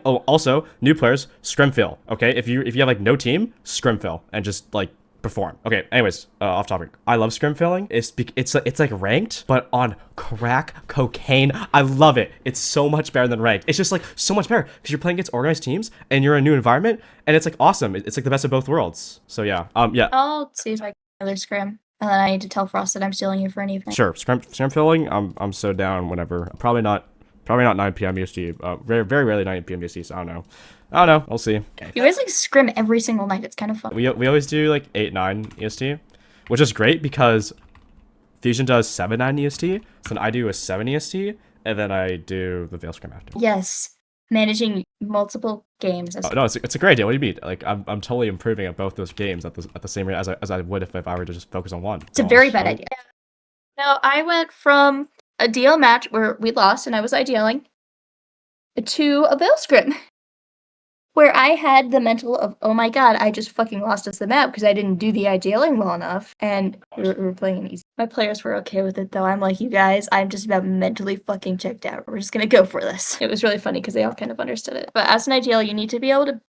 Oh, also new players, scrim fill. Okay, if you have like no team, scrim fill and just like perform. Okay, anyways, off topic. I love scrim filling. It's like ranked, but on crack cocaine. I love it. It's so much better than ranked. It's just like so much better because you're playing against organized teams and you're in a new environment and it's like awesome. It's like the best of both worlds. So yeah, yeah. I'll see if I can another scrim, and then I need to tell Frost that I'm stealing you for an evening. Sure, scrim filling. I'm so down whenever. Probably not 9 p.m. EST. Very rarely 9 p.m. EST. So I don't know. We'll see. Okay. You guys like scrim every single night. It's kind of fun. We always do like 8-9 EST, which is great because Fusion does 7-9 EST. So then I do a 7 EST, and then I do the Veil scrim after. Yes, managing multiple games. Oh, no, it's a great idea. What do you mean? Like I'm totally improving at both those games at the same rate as I would if I were to just focus on one. It's a very bad idea. No, I went from a DL match where we lost and I was IDLing to a Veil scrim where I had the mental of, oh my god, I just fucking lost us the map because I didn't do the IGLing well enough, and we were playing an easy. My players were okay with it though. I'm like, you guys, I'm just about mentally fucking checked out. We're just gonna go for this. It was really funny because they all kind of understood it. But as an IGL, you need to be able to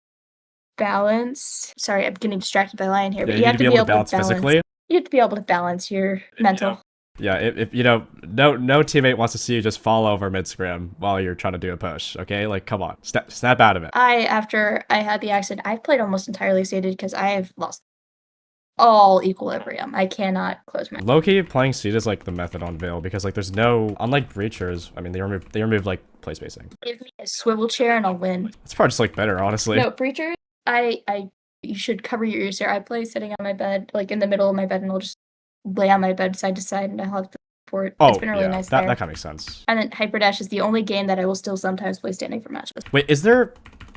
balance. Sorry, I'm getting distracted by Lion here, but you have to be able to balance physically. You have to be able to balance your mental. Yeah, if you know, no teammate wants to see you just fall over mid scrim while you're trying to do a push. Okay, like come on, snap out of it. After I had the accident, I've played almost entirely seated because I have lost all equilibrium. I cannot close my. Low-key playing seed is like the method on Veil because like there's no, unlike Breachers. I mean they remove like play spacing. Give me a swivel chair and I'll win. It's probably just like better, honestly. No, Breachers, you should cover your ears here. I play sitting on my bed, like in the middle of my bed, and I'll just lay on my bed side to side and I'll have the support. Oh, it's been really nice that there. That kind of makes sense. And then Hyperdash is the only game that I will still sometimes play standing for matches. Wait, is there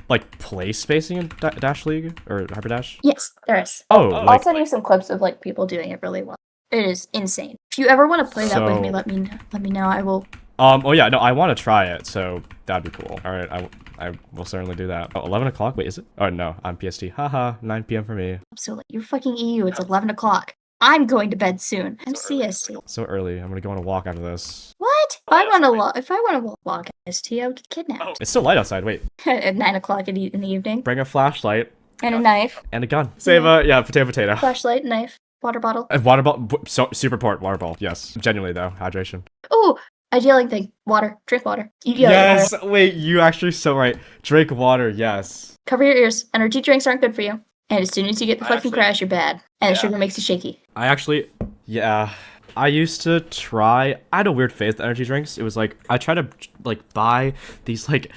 like play spacing in Dash League or Hyperdash? Yes, there is. Oh, I'll send you some clips of like people doing it really well. It is insane. If you ever want to play that with me, let me know. I will. Oh yeah, no, I want to try it, so that'd be cool. All right, I will certainly do that. Oh, 11 o'clock? Wait, is it? Oh no, I'm PST. Haha, 9 p.m. for me. So late. You're fucking EU. It's 11 o'clock. I'm going to bed soon. I'm CST. So early. I'm gonna go on a walk after this. What? If I want to walk at ST, I would get kidnapped. It's still light outside. Wait. At 9 o'clock in the evening. Bring a flashlight And a knife. and a gun. Save yeah, potato. Flashlight, knife, water bottle. Water bottle. Super port. Water bottle. Yes. Genuinely though, hydration. Oh, idealing thing. Water. Drink water. Yes. Wait, you actually so right. Drink water. Yes. Cover your ears. Energy drinks aren't good for you. And as soon as you get the fucking crash, you're bad. And the sugar makes you shaky. I used to try. I had a weird phase with energy drinks. It was like I tried to like buy these like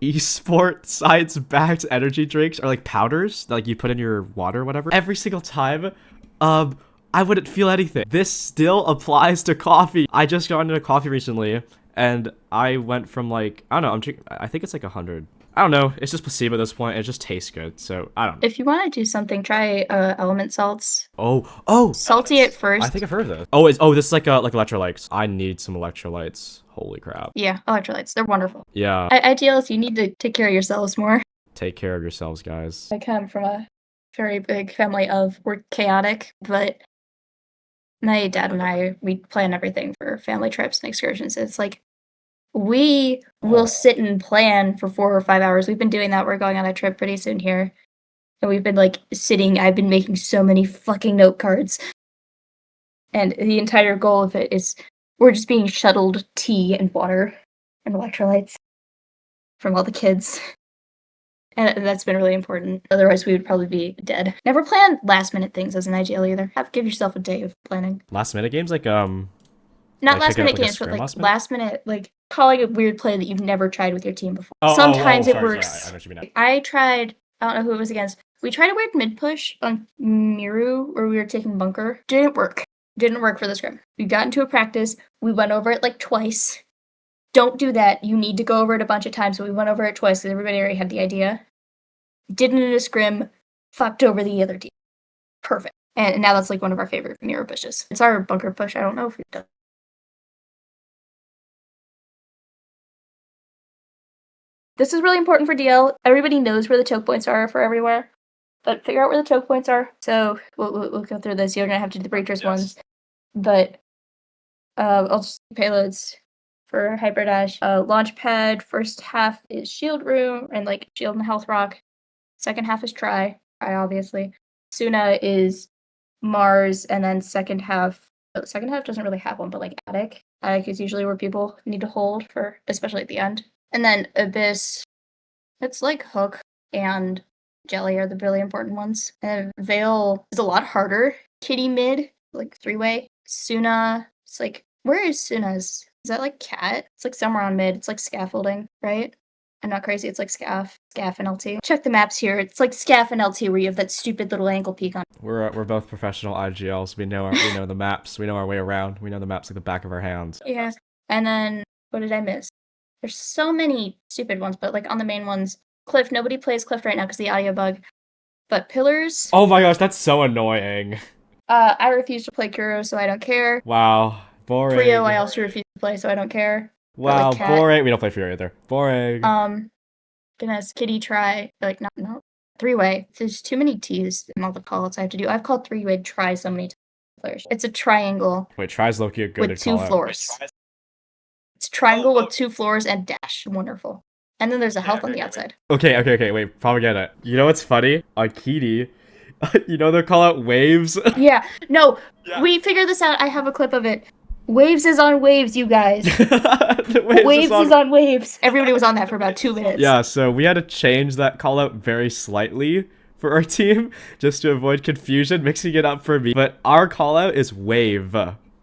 esport science backed energy drinks or like powders that like you put in your water or whatever. Every single time, I wouldn't feel anything. This still applies to coffee. I just got into coffee recently, and I went from like I don't know. I think it's like 100. I don't know. It's just placebo at this point. It just tastes good. So I don't know. If you want to do something, try element salts. Oh. Salty at first. I think I've heard of this. This is like electrolytes. I need some electrolytes. Holy crap. Yeah, electrolytes. They're wonderful. Yeah. IGLs, you need to take care of yourselves more. Take care of yourselves, guys. I come from a very big family we're chaotic, but my dad and we plan everything for family trips and excursions. It's like, we will sit and plan for 4 or 5 hours. We've been doing that. We're going on a trip pretty soon here. And we've been like sitting. I've been making so many fucking note cards. And the entire goal of it is we're just being shuttled tea and water and electrolytes from all the kids. And that's been really important. Otherwise, we would probably be dead. Never plan last minute things as an IGL either. Give yourself a day of planning. Last minute games, like Not like last picking up minute like a games, but scrim like last minute. last minute, like calling a weird play that you've never tried with your team before. Oh, Sometimes it sorry, works. I know what you mean. I tried. I don't know who it was against. We tried a weird mid push on Miru where we were taking bunker. Didn't work. Didn't work for the scrim. We got into a practice. We went over it like twice. Don't do that. You need to go over it a bunch of times. But we went over it twice because everybody already had the idea. Did it in a scrim. Fucked over the other team. Perfect. And now that's like one of our favorite Miru pushes. It's our bunker push. I don't know if we've done. This is really important for DL. Everybody knows where the choke points are for everywhere, but figure out where the choke points are. So we'll go through this. You're gonna have to do the breachers ones, but I'll just payloads for hyper dash. Launch pad. First half is shield room and like shield and health rock. Second half is try obviously. Suna is Mars, and then second half. The second half doesn't really have one, but like attic. Attic is usually where people need to hold for, especially at the end. And then Abyss, it's like Hook and Jelly are the really important ones. And Veil is a lot harder. Kitty mid, like 3-way. Suna, it's like, where is Suna's? Is that like Cat? It's like somewhere on mid. It's like scaffolding, right? I'm not crazy. It's like Scaff and LT. Check the maps here. It's like Scaff and LT where you have that stupid little angle peak on. We're both professional IGLs. We know the maps. We know our way around. We know the maps like the back of our hands. Yeah. And then what did I miss? There's so many stupid ones, but like on the main ones, Cliff. Nobody plays Cliff right now because the audio bug. But Pillars. Oh my gosh, that's so annoying. I refuse to play Kuro, so I don't care. Wow, boring. Frio, I also refuse to play, so I don't care. Wow, like boring. We don't play Fury either. Boring. Goodness, Kitty try like no 3-way. There's too many T's in all the callouts I have to do. I've called 3-way try so many times. It's a triangle. Wait, try's Loki a good with 2 floors. It's a triangle with 2 floors and dash. Wonderful. And then there's a health on the outside. Okay, wait, probably get it. You know what's funny? On Kitty, you know they call out waves? Yeah, no, we figured this out. I have a clip of it. Waves is on waves, you guys. Waves is on waves. Everybody was on that for about 2 minutes. Yeah, so we had to change that call out very slightly for our team just to avoid confusion, mixing it up for me. But our call out is wave.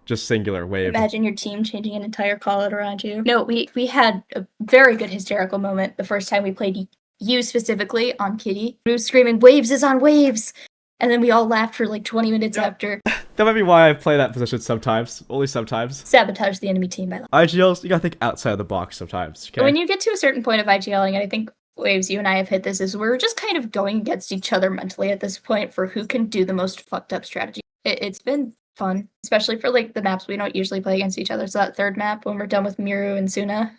Just singular, wave. Imagine your team changing an entire call out around you. No, we had a very good hysterical moment the first time we played you specifically on Kitty. We were screaming, waves is on waves! And then we all laughed for like 20 minutes after. That might be why I play that position sometimes. Only sometimes. Sabotage the enemy team by that. IGLs, you gotta think outside of the box sometimes, okay? When you get to a certain point of IGLing, and I think Waves, you and I have hit this, is we're just kind of going against each other mentally at this point for who can do the most fucked up strategy. It's been fun, especially for like the maps we don't usually play against each other. So that third map, when we're done with Miru and Suna,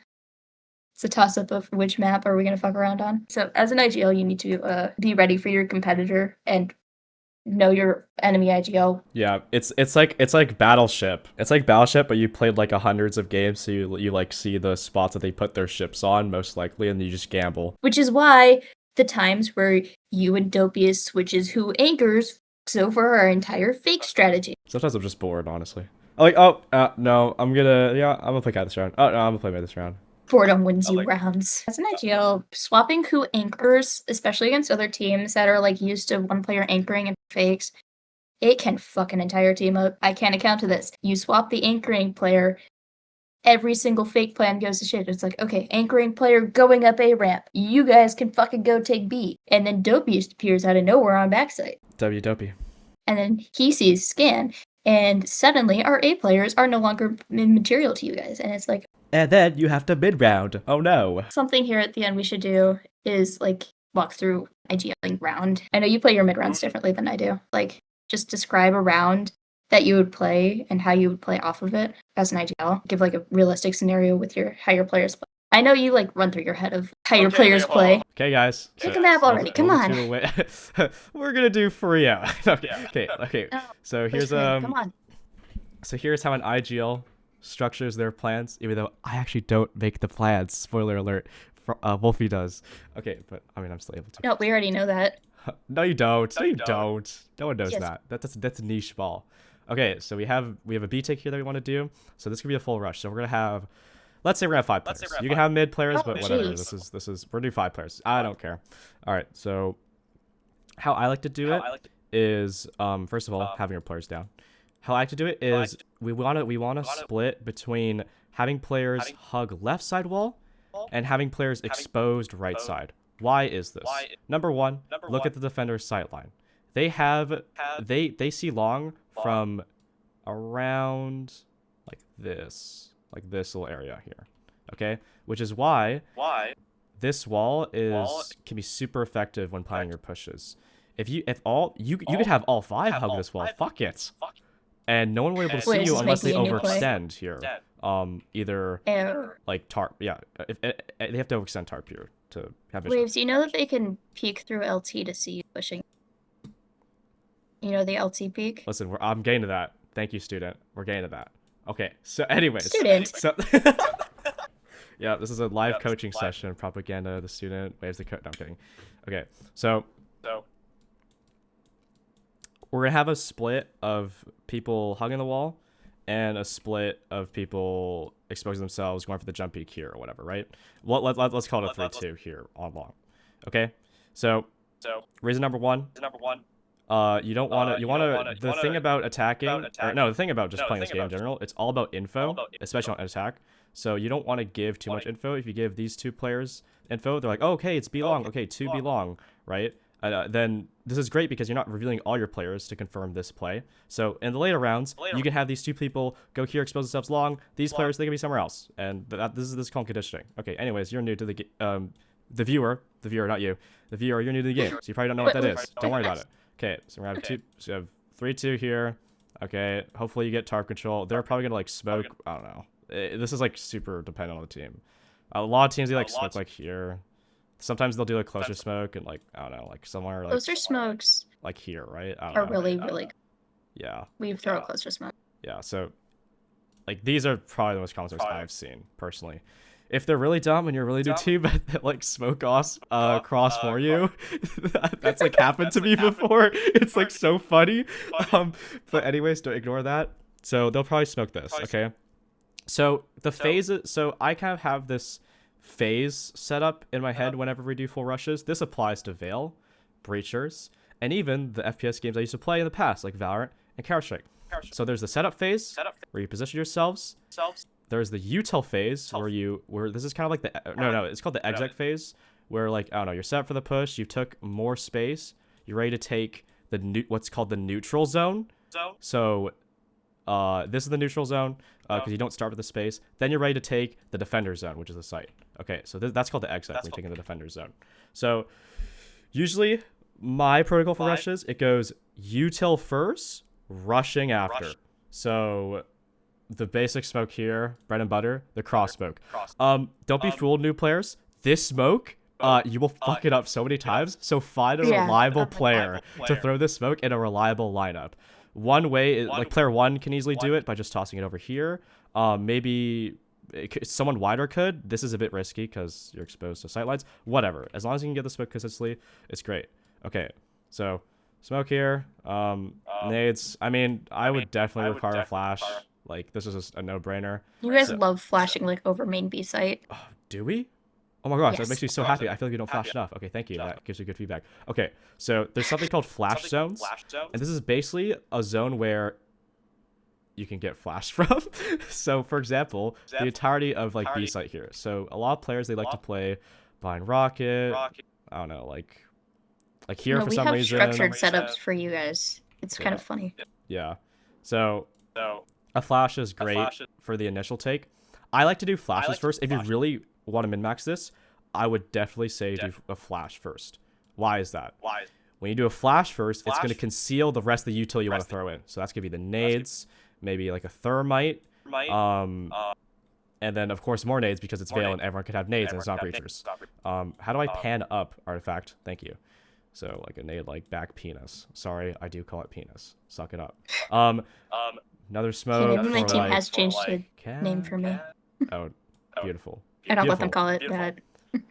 it's a toss-up of which map are we going to fuck around on. So as an IGL, you need to be ready for your competitor and know your enemy IGL. Yeah, it's like Battleship. It's like Battleship, but you played like hundreds of games, so you like see the spots that they put their ships on most likely, and you just gamble. Which is why the times where you and Dopius switches who anchors over our entire fake strategy. Sometimes I'm just bored, honestly. No, I'm gonna play Cat this round. Oh no, I'm gonna play Mid this round. Boredom wins you rounds. As an IGL, swapping who anchors, especially against other teams that are like used to one player anchoring and fakes, it can fuck an entire team up. I can't account to this. You swap the anchoring player, every single fake plan goes to shit. It's like, okay, anchoring player going up A ramp. You guys can fucking go take B. And then Dopey just appears out of nowhere on backside. Dopey. And then he sees scan, and suddenly our A players are no longer material to you guys. And it's like, and then you have to mid round. Oh no. Something here at the end we should do is like walk through IGLing round. I know you play your mid rounds differently than I do. Like just describe a round that you would play and how you would play off of it as an IGL. Give like a realistic scenario with how your players play. I know you like run through your head of how your players play. Okay, guys. Pick a map already. Come on. We're gonna do Frio. Okay. So here's Come on. So here's how an IGL structures their plans, even though I actually don't make the plans. Spoiler alert. Wolfie does. Okay, but I mean I'm still able to. No, we already know that. No, you don't. No, you don't. No one knows that. That's a niche ball. Okay, so we have a B take here that we want to do. So this could be a full rush. So we're gonna have Let's say we're gonna have 5 players. You can have mid players, Oh, but whatever. jeez. This is we're doing 5 players. I don't care. All right. So how I like to do it is first of all having your players down. How I like to do it is we wanna split between having players hug left side wall and having players exposed right side. Why is this? Number one, look at the defender's sight line. They see long from around like this little area here. Okay? Which is why this wall can be super effective when planning your pushes. If you could have all 5 hug this wall. Fuck it. And no one will be able to see Wait, you is this unless they making a new play? overextend here. Either like tarp, yeah. They have to overextend tarp here to have vision. Waves, you know that they can peek through LT to see you pushing. You know the LT peek? Listen, I'm getting to that. Thank you, student. We're getting to that. Okay. So, anyways, Student. So, yeah, this is a live coaching session. Propaganda of the student. Waves the coach. No, I'm kidding. Okay. So we're gonna have a split of people hugging the wall, and a split of people exposing themselves, going for the jump peak here or whatever, right? Well, let's call it a 3-2 here on long. Okay. So reason number one. You don't want to. The thing about attacking, the thing about just playing this game in general, it's all about info, especially on attack. So you don't want to give too much info. If you give these 2 players info, they're like, oh, okay, it's B long, okay, 2 B long, right? Then this is great because you're not revealing all your players to confirm this play. So in the later rounds, you can have these 2 people go here, expose themselves long. These players, they can be somewhere else, and this is called conditioning. Okay, anyways, you're new to the viewer, not you, the viewer, you're new to the game, so you probably don't know what that is. Don't worry about it. Okay, so we're gonna have 2. So we have 3-2 here. Okay, hopefully you get tarp control. They're probably gonna like smoke. I don't know. This is like super dependent on the team. A lot of teams they like smoke like here. Sometimes they'll do a closer smoke and like I don't know, like somewhere like Closer smokes like here, right? I don't are know. really good. Yeah. We throw a closer smoke. Yeah. So like these are probably the most common smokes I've seen personally. If they're really dumb and you're really new too, but they, like smoke off cross for you, that's like happened to me before. It's like so funny. But anyways, don't ignore that. So they'll probably smoke this. Okay. So the phases. So I kind of have this phase set up in my head whenever we do full rushes. This applies to Veil, Breachers, and even the FPS games I used to play in the past, like Valorant and Counter-Strike. So there's the setup phase where you position yourselves. There's the util phase where this is kind of like the it's called the exec phase, where like I don't know, you're set up for the push, you took more space, you're ready to take what's called the neutral zone. So this is the neutral zone because you don't start with the space. Then you're ready to take the defender zone, which is the site. Okay, so that's called the exec when you're taking the defender zone. So usually my protocol for rushes, it goes util first, rushing after. So the basic smoke here, bread and butter, the cross smoke. Don't be fooled, new players. This smoke, you will fuck it up so many times. So find a reliable player to throw this smoke in a reliable lineup. One way is like player 1 can easily do it by just tossing it over here. Maybe someone wider could. This is a bit risky because you're exposed to sightlines. Whatever. As long as you can get the smoke consistently, it's great. Okay, so smoke here. Nades. I mean, I would definitely require a flash. Like, this is just a no-brainer. You guys love flashing like over main B site. Oh, do we? Oh my gosh, that Yes. makes me so happy. I feel like you don't flash enough. Okay, thank you. That gives you good feedback. Okay, so there's something called flash zones. And this is basically a zone where you can get flashed from. So, for example, the entirety of like B site here. So a lot of players, they like to play behind Rocket. I don't know, like here No, for we some have reason. structured setups for you guys. It's kind of funny. Yeah. So a flash is great for the initial take. I like to do flashes first. If you really want to min-max this, I would definitely say do a flash first. Why is that? When you do a flash first, it's going to conceal the rest of the util you want to throw in. So that's going to be the nades, maybe like a thermite, and then of course more nades because it's Veil and everyone could have nades and it's not breachers. How do I pan up artifact? Thank you. So like a nade like back penis. Sorry, I do call it penis. Suck it up. Another smoke. Maybe my for, team like, has changed the name for me. Oh, beautiful. I don't let them Beautiful. call it that.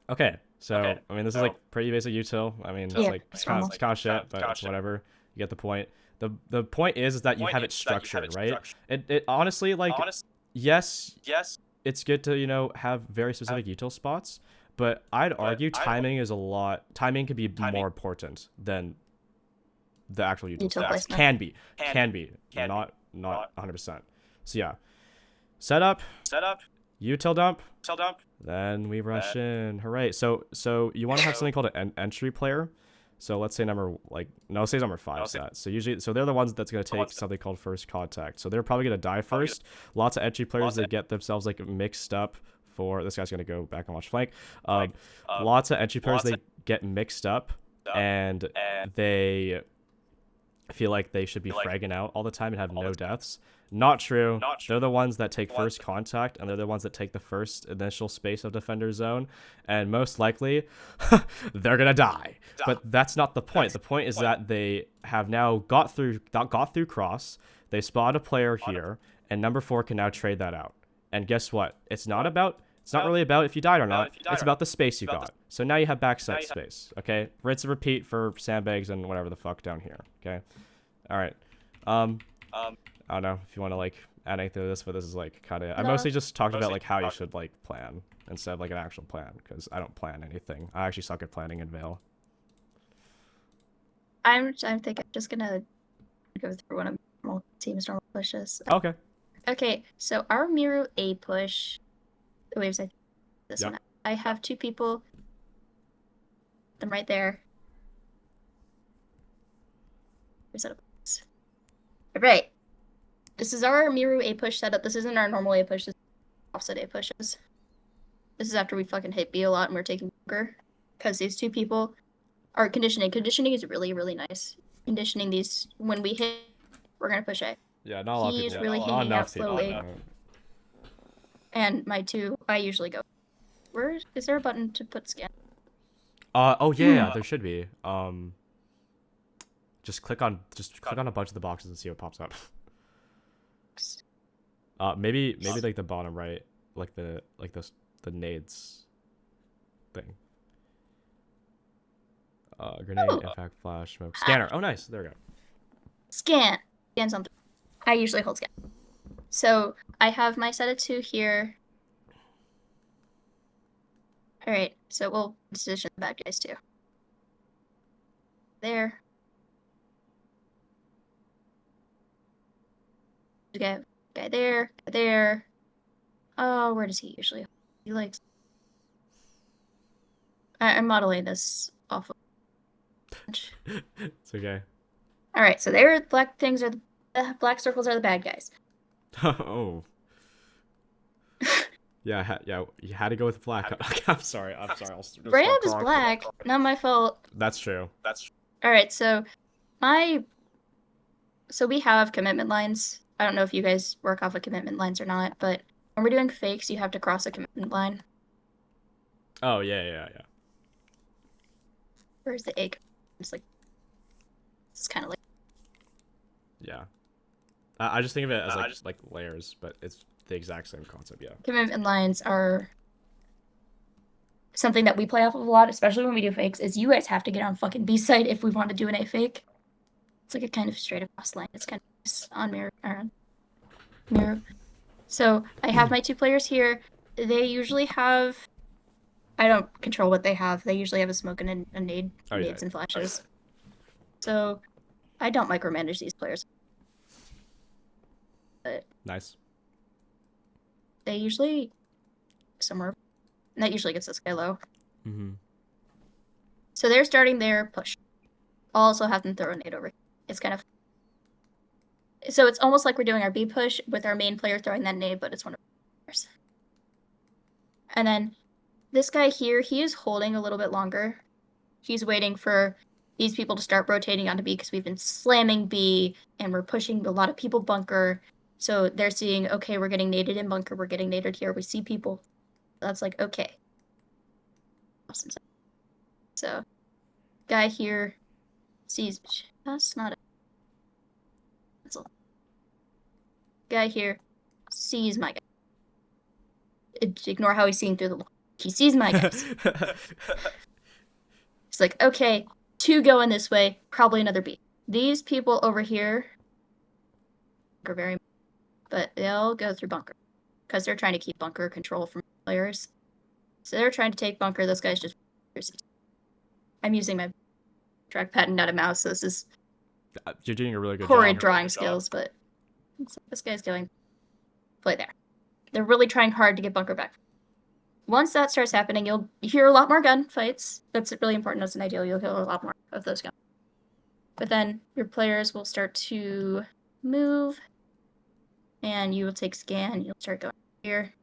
Okay, so I mean this is like pretty basic util. I mean Yeah, like it's it's kind normal. of shit, but it's whatever. You get the point. The point is that you have it structured, right? It honestly like yes, it's good to, you know, have very specific util spots, but I'd argue timing could be more important than the actual util Util spots. placement. Can be, not 100%. So yeah, setup, util dump, then we rush in. Hooray! So you want to have something called an entry player. So let's say number 5 set. So usually, so they're the ones that's gonna take something called first contact. So they're probably gonna die first. Lots of entry players that get themselves like mixed up for this guy's gonna go back and watch flank. Lots of entry players they get mixed up and they feel like they should be fragging out all the time and have no deaths. Not true. They're the ones that take first contact, and they're the ones that take the first initial space of defender zone, and most likely, they're gonna die. But that's not the point. The point is that they have now got through cross. They spot a player here, and number 4 can now trade that out. And guess what? It's not really about if you died or not. It's about the space you got. So now you have backside space. Okay, rinse and repeat for sandbags and whatever the fuck down here. Okay, all right. I don't know if you want to like add anything to this, but this is like kind of. I mostly just talked about like how you should like plan instead of like an actual plan, because I don't plan anything. I actually suck at planning in Vale. I think I'm just gonna go through one of my team's normal pushes. Okay. Okay, so our Miru A push. The waves I this Yep. one. I have 2 people. Them right there. All right. This is our Miru A push setup. This isn't our normal A push. This is offset A pushes. This is after we fucking hit B a lot and we're taking bunker. Because these 2 people are conditioning. Conditioning is really, really nice. Conditioning these, when we hit, we're going to push A. Yeah, not a lot of He's people. really Not hanging enough out people. slowly. And my 2, I usually go. Where is there a button to put scan? Oh yeah, there should be. Just click on a bunch of the boxes and see what pops up. Maybe like the bottom right, like the nades thing. Grenade, impact, flash, smoke, scanner. Oh nice, there we go. Scan something. I usually hold scan. So I have my set of 2 here. All right, so we'll position the bad guys too. There. Guy there. Oh, where does he usually? He likes. I'm modeling this off of. It's okay. All right, so there, black things are the black circles are the bad guys. Oh. Yeah, you had to go with black. I'm sorry. Brand is black, not my fault. That's true. All right, so we have commitment lines. I don't know if you guys work off of commitment lines or not, but when we're doing fakes, you have to cross a commitment line. Oh yeah. Where's the egg? It's kind of like. Yeah. I just think of it as like layers, but it's the exact same concept. Yeah. Commitment lines are something that we play off of a lot, especially when we do fakes. Is you guys have to get on fucking B side if we want to do an A fake. It's like a kind of straight across line. It's kind of nice on mirror. So I have my 2 players here. They usually have. I don't control what they have. They usually have a smoke and a nade, nades and flashes. So I don't micromanage these players. But Nice. they usually somewhere. And that usually gets this guy low. Mm-hmm. So they're starting their push. I'll also have them throw a nade over. It's kind of. So it's almost like we're doing our B push with our main player throwing that nade, but it's one of ours. And then this guy here, he is holding a little bit longer. He's waiting for these people to start rotating onto B because we've been slamming B and we're pushing a lot of people bunker. So they're seeing, okay, we're getting naded in bunker, we're getting naded here, we see people. That's like, okay. Awesome. So, guy here sees, that's not a, that's all. Guy here sees my guy. Ignore how he's seeing through the wall. He sees my guys. He's like, okay, 2 going this way, probably another B. These people over here are very, but they'll go through bunker. because they're trying to keep bunker control from players. So they're trying to take bunker. This guy's just. I'm using my trackpad and not a mouse, so this is You're doing a really good horrid job. drawing skills, but this guy's going play there. They're really trying hard to get bunker back. Once that starts happening, you'll hear a lot more gunfights. That's really important as an ideal. You'll hear a lot more of those guns. But then your players will start to move, and you will take scan. You'll start going here.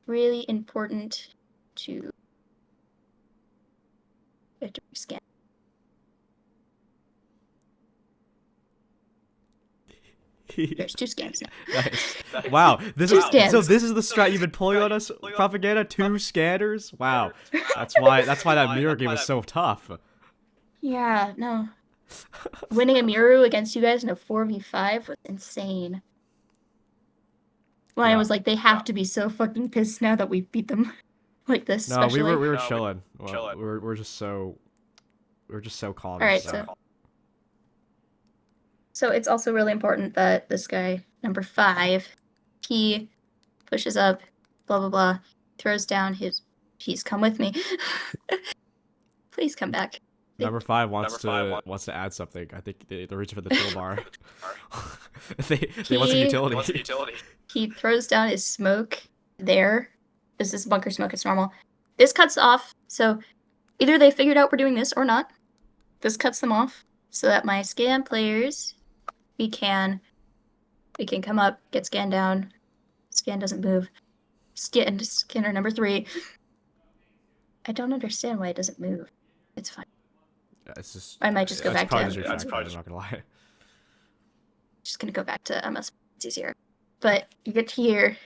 Really important to scan. There's 2 scans now. Nice. Wow, this Two is scans. so. This is the strat you've been pulling on us, propaganda. 2 scanners. Wow, that's why that mirror game was so tough. Yeah, no. Winning a Miru against you guys in a 4v5 was insane. Well, I was like, they have to be so fucking pissed now that we beat them like this. No, especially. we were chilling. Well, we're just so calm. All right, so it's also really important that this guy, number 5, he pushes up, blah blah blah, throws down his. He's come with me. Please come back. Number 5 wants to add something. I think they're reaching for the toolbar. they want some utility. He throws down his smoke there. This is bunker smoke. It's normal. This cuts off. So either they figured out we're doing this or not. This cuts them off so that my scan players, we can come up, get scan down. Scan doesn't move. Scanner number 3. I don't understand why it doesn't move. It's fine. It's just. I might just go back to. I'm not gonna lie. Just gonna go back to MS. It's easier. But you get to here.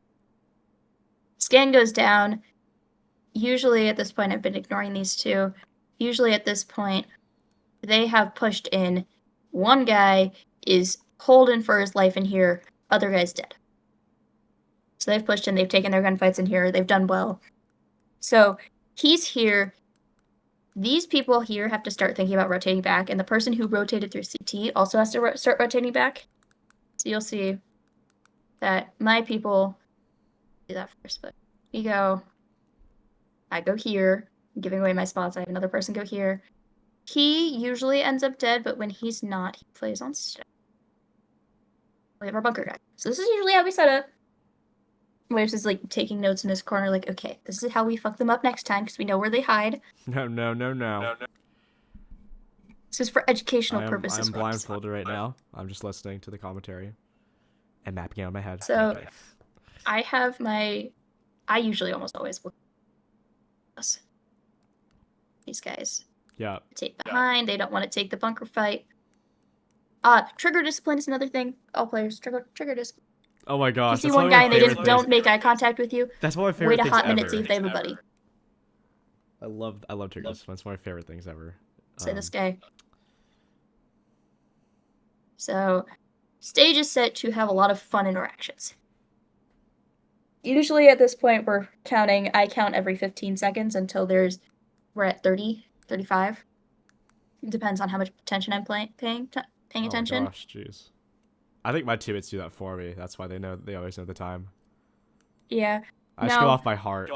Scan goes down. Usually at this point, I've been ignoring these 2. Usually at this point, they have pushed in. One guy is holding for his life in here. Other guy's dead. So they've pushed in. They've taken their gunfights in here. They've done well. So he's here. These people here have to start thinking about rotating back, and the person who rotated through CT also has to start rotating back. So you'll see that my people do that first, but we go. I go here, I'm giving away my spots. I have another person go here. He usually ends up dead, but when he's not, he plays on stack. We have our bunker guy. So this is usually how we set up. Waves is like taking notes in his corner, like, okay, this is how we fuck them up next time because we know where they hide. No. This is for educational purposes. I'm blindfolded right now. I'm just listening to the commentary and mapping it on my head. So I usually almost always look at these guys. Yeah. Take behind. They don't want to take the bunker fight. Trigger discipline is another thing. All players trigger discipline. Oh my gosh. If you see one guy and they don't make eye contact with you, that's one of my favorite wait a hot things minute, ever. see if they have a buddy. I love trigger discipline. It's one of my favorite things ever. Say this guy. So, stage is set to have a lot of fun interactions. Usually at this point we're counting, I count every 15 seconds until we're at 30, 35. It depends on how much attention I'm paying attention. Oh gosh, jeez. I think my teammates do that for me. That's why they always know the time. Yeah. I just go off by heart.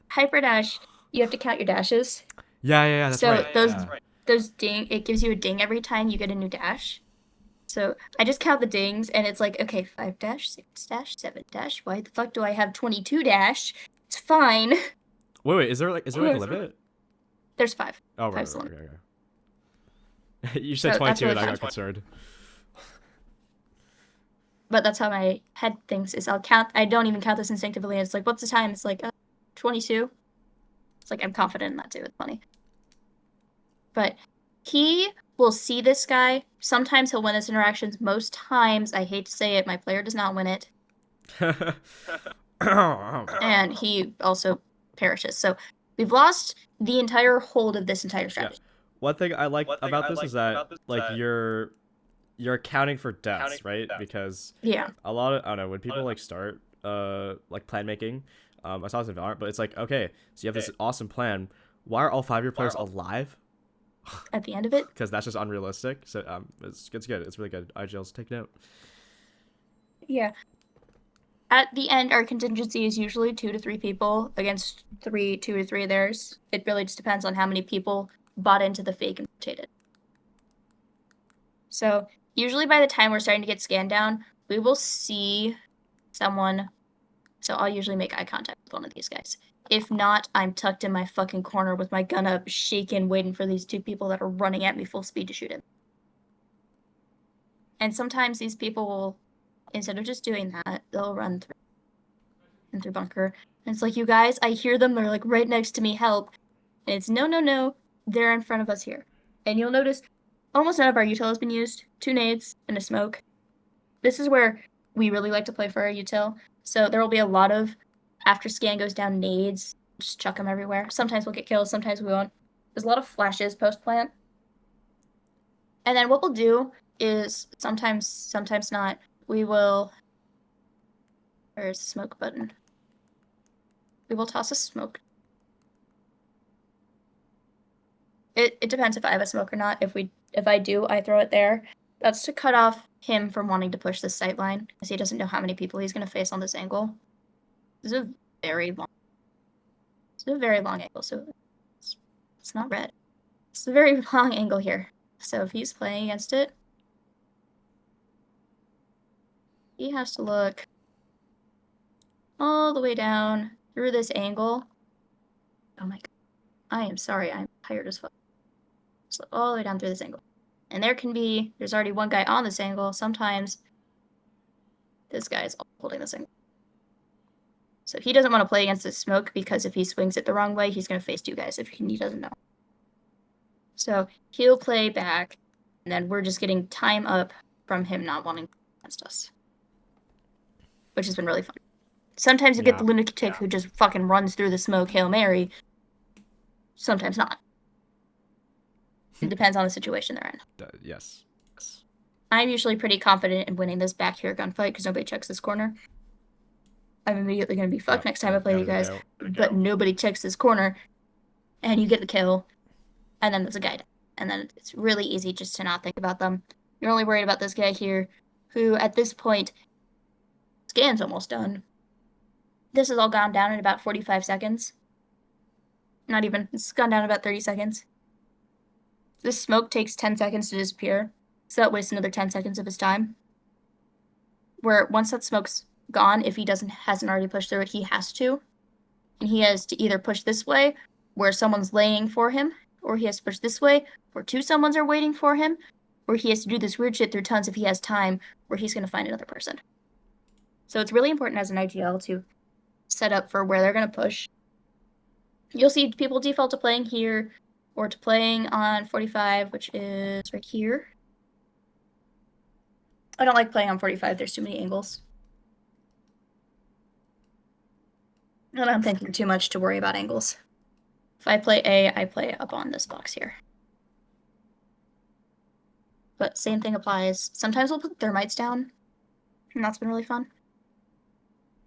Hyper dash, you have to count your dashes. Yeah, that's right. So those ding, it gives you a ding every time you get a new dash. So I just count the dings, and it's like, okay, 5 dash, 6 dash, 7 dash. Why the fuck do I have 22 dash? It's fine. Wait, is there like a limit? There's 5. Oh, right. Okay. You said 22 and I got concerned. But that's how my head thinks is I'll count. I don't even count this instinctively. It's like, what's the time? It's like 22. It's like I'm confident in that too. It's funny. But he will see this guy. Sometimes he'll win his interactions. Most times, I hate to say it, my player does not win it. And he also perishes. So we've lost the entire hold of this entire strategy. Yeah. One thing I like about this is that you're accounting for deaths, right? Because a lot of, I don't know, when people like start like plan making, I saw this in Valorant, but it's like, okay, so you have this awesome plan. Why are all 5 of your players alive? At the end of it? Because that's just unrealistic. So it's good. It's really good. IGL's take note. Yeah. At the end, our contingency is usually 2 to 3 people against 2 to 3 of theirs. It really just depends on how many people bought into the fake and rotated. So usually by the time we're starting to get scanned down, we will see someone. So I'll usually make eye contact with one of these guys. If not, I'm tucked in my fucking corner with my gun up, shaking, waiting for these 2 people that are running at me full speed to shoot him. And sometimes these people will, instead of just doing that, they'll run through bunker. And it's like, you guys, I hear them. They're like right next to me. Help. And it's no. They're in front of us here. And you'll notice almost none of our util has been used. 2 nades and a smoke. This is where we really like to play for our util. So there will be a lot of, after scan goes down, nades. Just chuck them everywhere. Sometimes we'll get kills. Sometimes we won't. There's a lot of flashes post-plant. And then what we'll do is sometimes not. We will... Where's the smoke button? We will toss a smoke. It depends if I have a smoke or not. If I do, I throw it there. That's to cut off him from wanting to push this sight line, because he doesn't know how many people he's going to face on this angle. This is a very long angle, so it's not red. It's a very long angle here. So if he's playing against it, he has to look all the way down through this angle. Oh my god. I am sorry, I'm tired as fuck. So all the way down through this angle. And there's already one guy on this angle. Sometimes this guy is holding this angle. So he doesn't want to play against this smoke, because if he swings it the wrong way, he's going to face 2 guys if he doesn't know. So he'll play back, and then we're just getting time up from him not wanting to play against us. Which has been really fun. Sometimes you get the lunatic who just fucking runs through the smoke, Hail Mary. Sometimes not. It depends on the situation they're in. Yes. I'm usually pretty confident in winning this back here gunfight because nobody checks this corner. I'm immediately going to be fucked next time I play you guys. But nobody checks this corner. And you get the kill. And then there's a guy down. And then it's really easy just to not think about them. You're only worried about this guy here, who at this point, scan's almost done. This has all gone down in about 45 seconds. Not even. It's gone down about 30 seconds. This smoke takes 10 seconds to disappear, so that wastes another 10 seconds of his time. Where once that smoke's gone, if he hasn't already pushed through it, he has to. And he has to either push this way, where someone's laying for him, or he has to push this way, where 2 someones are waiting for him, or he has to do this weird shit through tons if he has time, where he's going to find another person. So it's really important as an IGL to set up for where they're going to push. You'll see people default to playing here, or to playing on 45, which is right here. I don't like playing on 45, there's too many angles. And I'm thinking too much to worry about angles. If I play A, I play up on this box here. But same thing applies. Sometimes we'll put thermites down, and that's been really fun.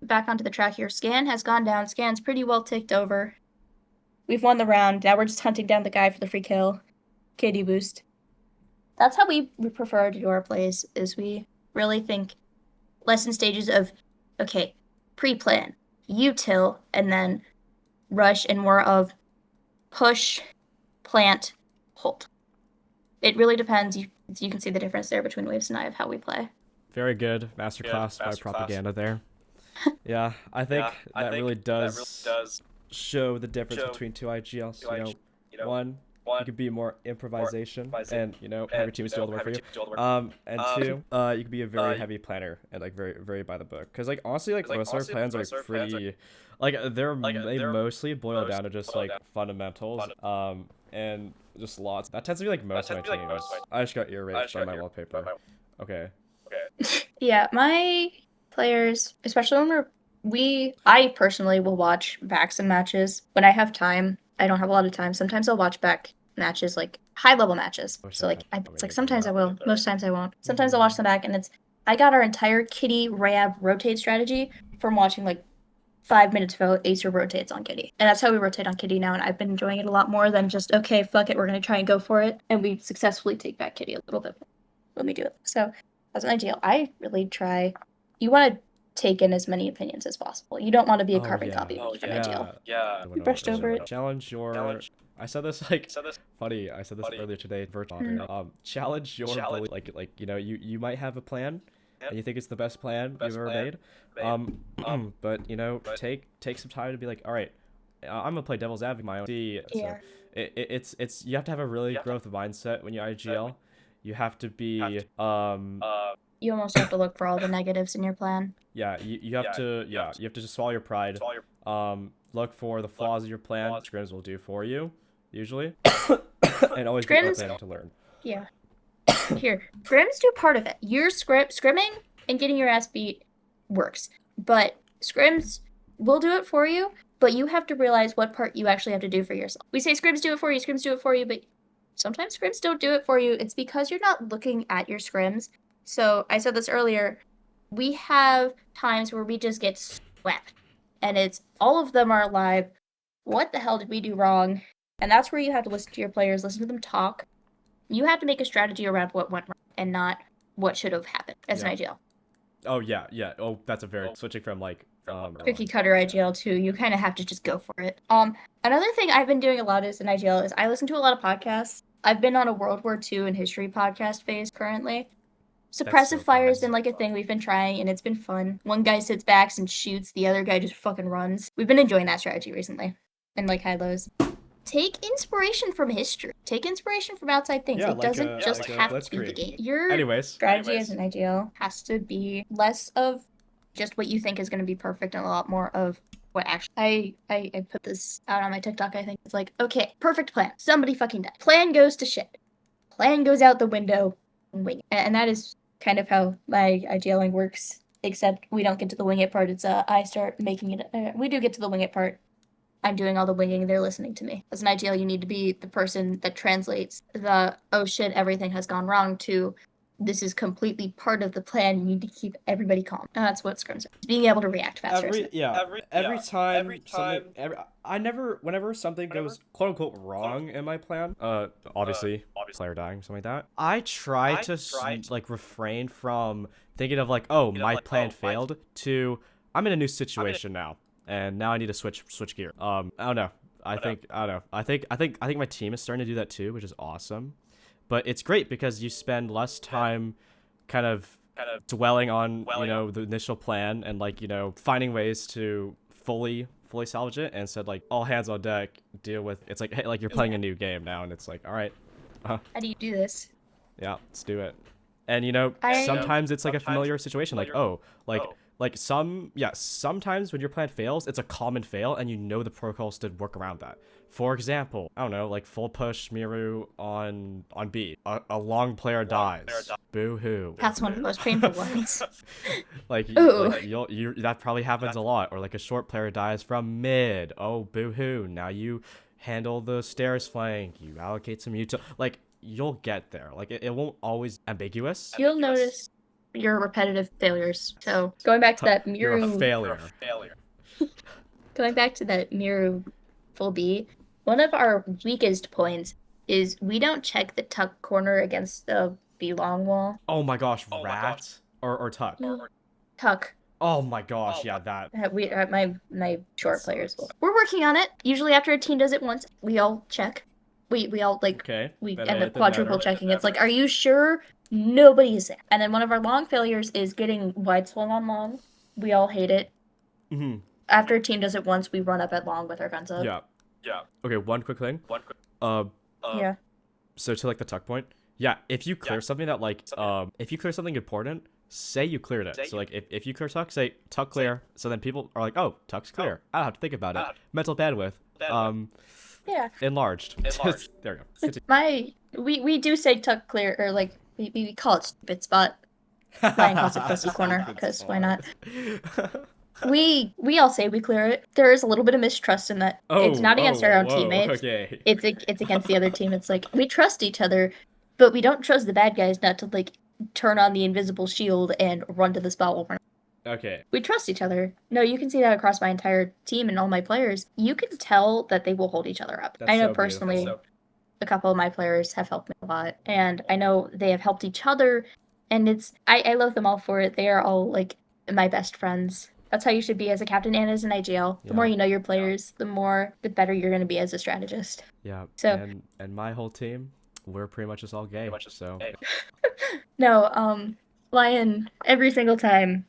Back onto the track here. Scan has gone down. Scan's pretty well ticked over. We've won the round. Now we're just hunting down the guy for the free kill. KD boost. That's how we prefer to do our plays, is we really think less in stages of, okay, pre-plan, util, and then rush, and more of push, plant, hold. It really depends. You can see the difference there between Waves and I of how we play. Very good masterclass by propaganda there. Yeah, I think that really does show the difference between 2 IGLs. One, you could be more improvisation and have your teams do all the work for you. And 2, you could be a very heavy planner and very very by the book. Because honestly, most of our plans are pretty they mostly boil down to just fundamentals and just lots. That tends to be most of my teams. I just got ear raped by my wallpaper. Okay. Yeah, my players, especially when I personally will watch back some matches when I have time. I don't have a lot of time. Sometimes I'll watch back matches, high level matches. So sometimes I will, most times I won't. Sometimes I'll watch them back, and I got our entire Kitty Rab rotate strategy from watching 5 minutes ago Acer rotates on Kitty. And that's how we rotate on Kitty now, and I've been enjoying it a lot more than just, okay, fuck it, we're gonna try and go for it. And we successfully take back Kitty a little bit when we do it. So as an ideal, I really try. You want to take in as many opinions as possible. You don't want to be a Oh, carbon yeah. copy of a different IGL. Yeah. You brushed over it. Challenge your. I said this funny. I said this earlier today. Virtual audio. Challenge your belief. Like you might have a plan, and you think it's the best plan you've ever made. But take some time to be like, all right, I'm gonna play devil's advocate. My own. See, Yeah. so it's you have to have a really growth mindset when you IGL. You have to be You almost have to look for all the negatives in your plan. yeah, you have to you have to just swallow your pride. Look for the flaws of your plan. Scrims will do for you, usually, and always be Scrims- open to learn. Yeah. Here, scrims do part of it. Your scrimming and getting your ass beat works, but scrims will do it for you. But you have to realize what part you actually have to do for yourself. We say scrims do it for you, but sometimes scrims don't do it for you. It's because you're not looking at your scrims. So I said this earlier. We have times where we just get swept, and it's all of them are live. What the hell did we do wrong? And that's where you have to listen to your players, listen to them talk. You have to make a strategy around what went wrong and not what should have happened as an IGL. Oh yeah. Oh, that's a very switching from Cookie cutter IGL too. You kind of have to just go for it. Another thing I've been doing a lot as an IGL is I listen to a lot of podcasts. I've been on a World War II and history podcast phase currently. Suppressive fire has been like a thing we've been trying, and it's been fun. One guy sits back and shoots, the other guy just fucking runs. We've been enjoying that strategy recently, and like high lows. Take inspiration from history. Take inspiration from outside things. Yeah, it doesn't just have to be the blitzkrieg. game. Your Anyways. strategy as an IGL has to be less of just what you think is going to be perfect and a lot more of what actually. I put this out on my TikTok, I think. It's like, okay, perfect plan. Somebody fucking died. Plan goes to shit. Plan goes out the window. Wing it. And that is kind of how my IGLing works, except we don't get to the wing it part. It's I start making it. We do get to the wing it part. I'm doing all the winging, they're listening to me. As an IGL, you need to be the person that translates the, oh shit, everything has gone wrong, to this is completely part of the plan, you need to keep everybody calm. And that's what scrims are. Being able to react faster. Whenever something goes quote unquote wrong in my plan, obviously player dying, something like that, I try to refrain from thinking of like, oh, my plan failed, to I'm in a new situation now. And now I need to switch gear. I don't know. I think my team is starting to do that too, which is awesome. But it's great because you spend less time kind of dwelling on the initial plan and finding ways to fully salvage it, and instead all hands on deck, deal with it's like, hey, you're playing a new game now, and it's like, all right, how do you do this? Yeah, let's do it. And sometimes it's like a familiar situation, sometimes when your plan fails, it's a common fail, and the protocols to work around that. For example, I don't know, full push Miru on B. A long player dies. Boo hoo. That's one of the most painful ones. That probably happens a lot. Or a short player dies from mid. Oh, boo hoo. Now you handle the stairs flank. You allocate some util. You'll get there. It won't always ambiguous. You'll notice your repetitive failures. So going back to that Miru, you're a failure. Going back to that Miru full B, one of our weakest points is we don't check the tuck corner against the B long wall. Oh my gosh, rat or tuck. Tuck. Oh my gosh, yeah, that. We my short players will. We're working on it. Usually after a team does it once, we all check. We all we end up quadruple checking. It's like, are you sure? Nobody is there. And then one of our long failures is getting wide swung on long. We all hate it. Mm-hmm. After a team does it once, we run up at long with our guns up. Yeah. Okay, one quick thing. Yeah. So to the tuck point, yeah, if you clear something that if you clear something important, say you cleared it. So if you clear tuck, say tuck clear. So then people are like, oh, tuck's clear. I don't have to think about it. Mental bandwidth. Yeah. Enlarged. There we go. We do say tuck clear, or we call it stupid spot. Ryan calls it pussy corner, because why not? We all say we clear it. There is a little bit of mistrust in that. It's not against our own teammates. Okay. It's against the other team. It's like, we trust each other, but we don't trust the bad guys not to turn on the invisible shield and run to the spot while we're not. Okay. We trust each other. No, you can see that across my entire team and all my players. You can tell that they will hold each other up. I know so personally, beautiful. a couple of my players have helped me a lot, and I know they have helped each other, and I love them all for it. They are all my best friends. That's how you should be as a captain and as an IGL. The more Yeah. you know your players, the better you're going to be as a strategist. Yeah. So- and my whole team, we're pretty much just all gay. So No, Lion, every single time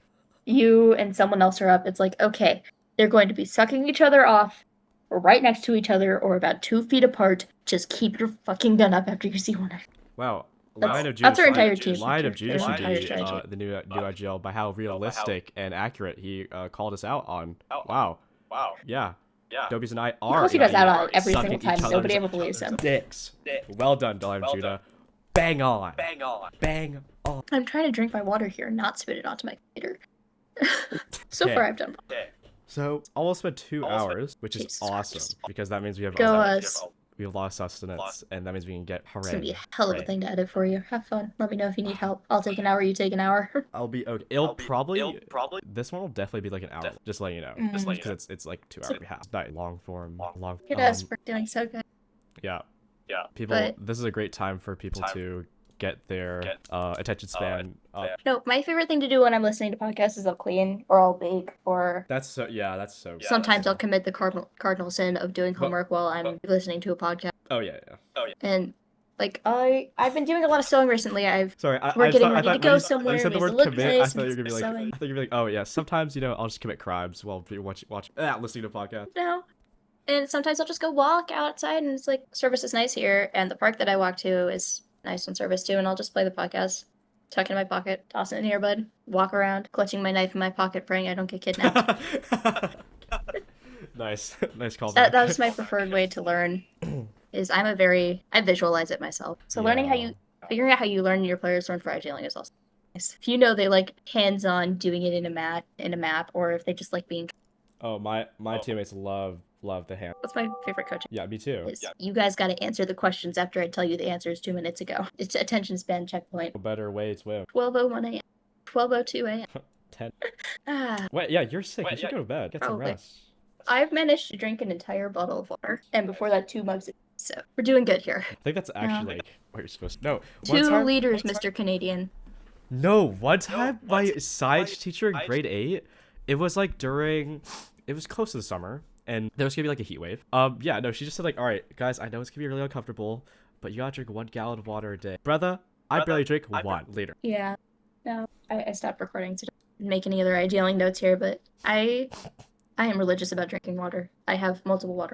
you and someone else are up, it's like, okay, they're going to be sucking each other off, or right next to each other, or about 2 feet apart. Just keep your fucking gun up after you see one. wow. That's our entire team. Line of Judah Their should entire be strategy. the new IGL by how realistic and accurate he called us out on. Wow. Yeah. Dobies and I Of are course he does that on every sucking single time. each Nobody other's ever believes him. dicks. Well done, Line of Judah. Bang on. Bang on. I'm trying to drink my water here and not spit it onto my computer. So Okay. far, I've done. So almost spent 2 hours, which is Jesus awesome Christ. because that means we have Go us. we have lost sustenance, and that means we can get It's gonna be hooray. a hell of a thing to edit for you. Have fun. Let me know if you need help. I'll take an hour. You take an hour. I'll be okay. It'll probably this one will definitely be like an hour. Just letting you know, because it's like 2 hours and a half. Not long form. Long. Look at us for doing so good. Yeah. People, But- this is a great time for people to get their attention span up. No, my favorite thing to do when I'm listening to podcasts is I'll clean or I'll bake or That's so. Yeah, that's so. sometimes I'll commit the cardinal sin of doing homework while I'm listening to a podcast. Oh yeah. And like I've been doing a lot of sewing recently. Sorry, We're getting I ready thought to go when somewhere, you said the we word have to look commit, I this, thought you were we gonna be have like, to I thought you were gonna be like, oh yeah, sometimes I'll just commit crimes while listening to a podcast. No. And sometimes I'll just go walk outside and it's like service is nice here and the park that I walk to is nice on service too and I'll just play the podcast, tuck it in my pocket, toss it in the earbud, walk around, clutching my knife in my pocket, praying I don't get kidnapped. Nice callback. That was my preferred way to learn. Is I visualize it myself. So figuring out how you learn your players learn for IGLing is also nice. If you know they like hands-on doing it in a map, or if they just like being. Oh, my teammates love the hand. That's my favorite coaching. Yeah, me too. Is you guys got to answer the questions after I tell you the answers 2 minutes ago. It's attention span checkpoint. No better way to win. 12:01 a.m. 12:02 a.m. 10. Ah, Wait, yeah, you're sick. You should go to bed. Get some Probably. rest. I've managed to drink an entire bottle of water, and before that 2 mugs. So we're doing good here. I think that's actually like what you're supposed to. No. 2 liters, Mr. Canadian. No, one time my science teacher in grade 8, it was like it was close to the summer, and there was gonna be like a heat wave. Yeah, no, she just said like, all right, guys, I know it's gonna be really uncomfortable, but you gotta drink 1 gallon of water a day. Brother, I barely drink 1 liter. Yeah. No, I stopped recording to make any other IGLing notes here, but I am religious about drinking water. I have multiple water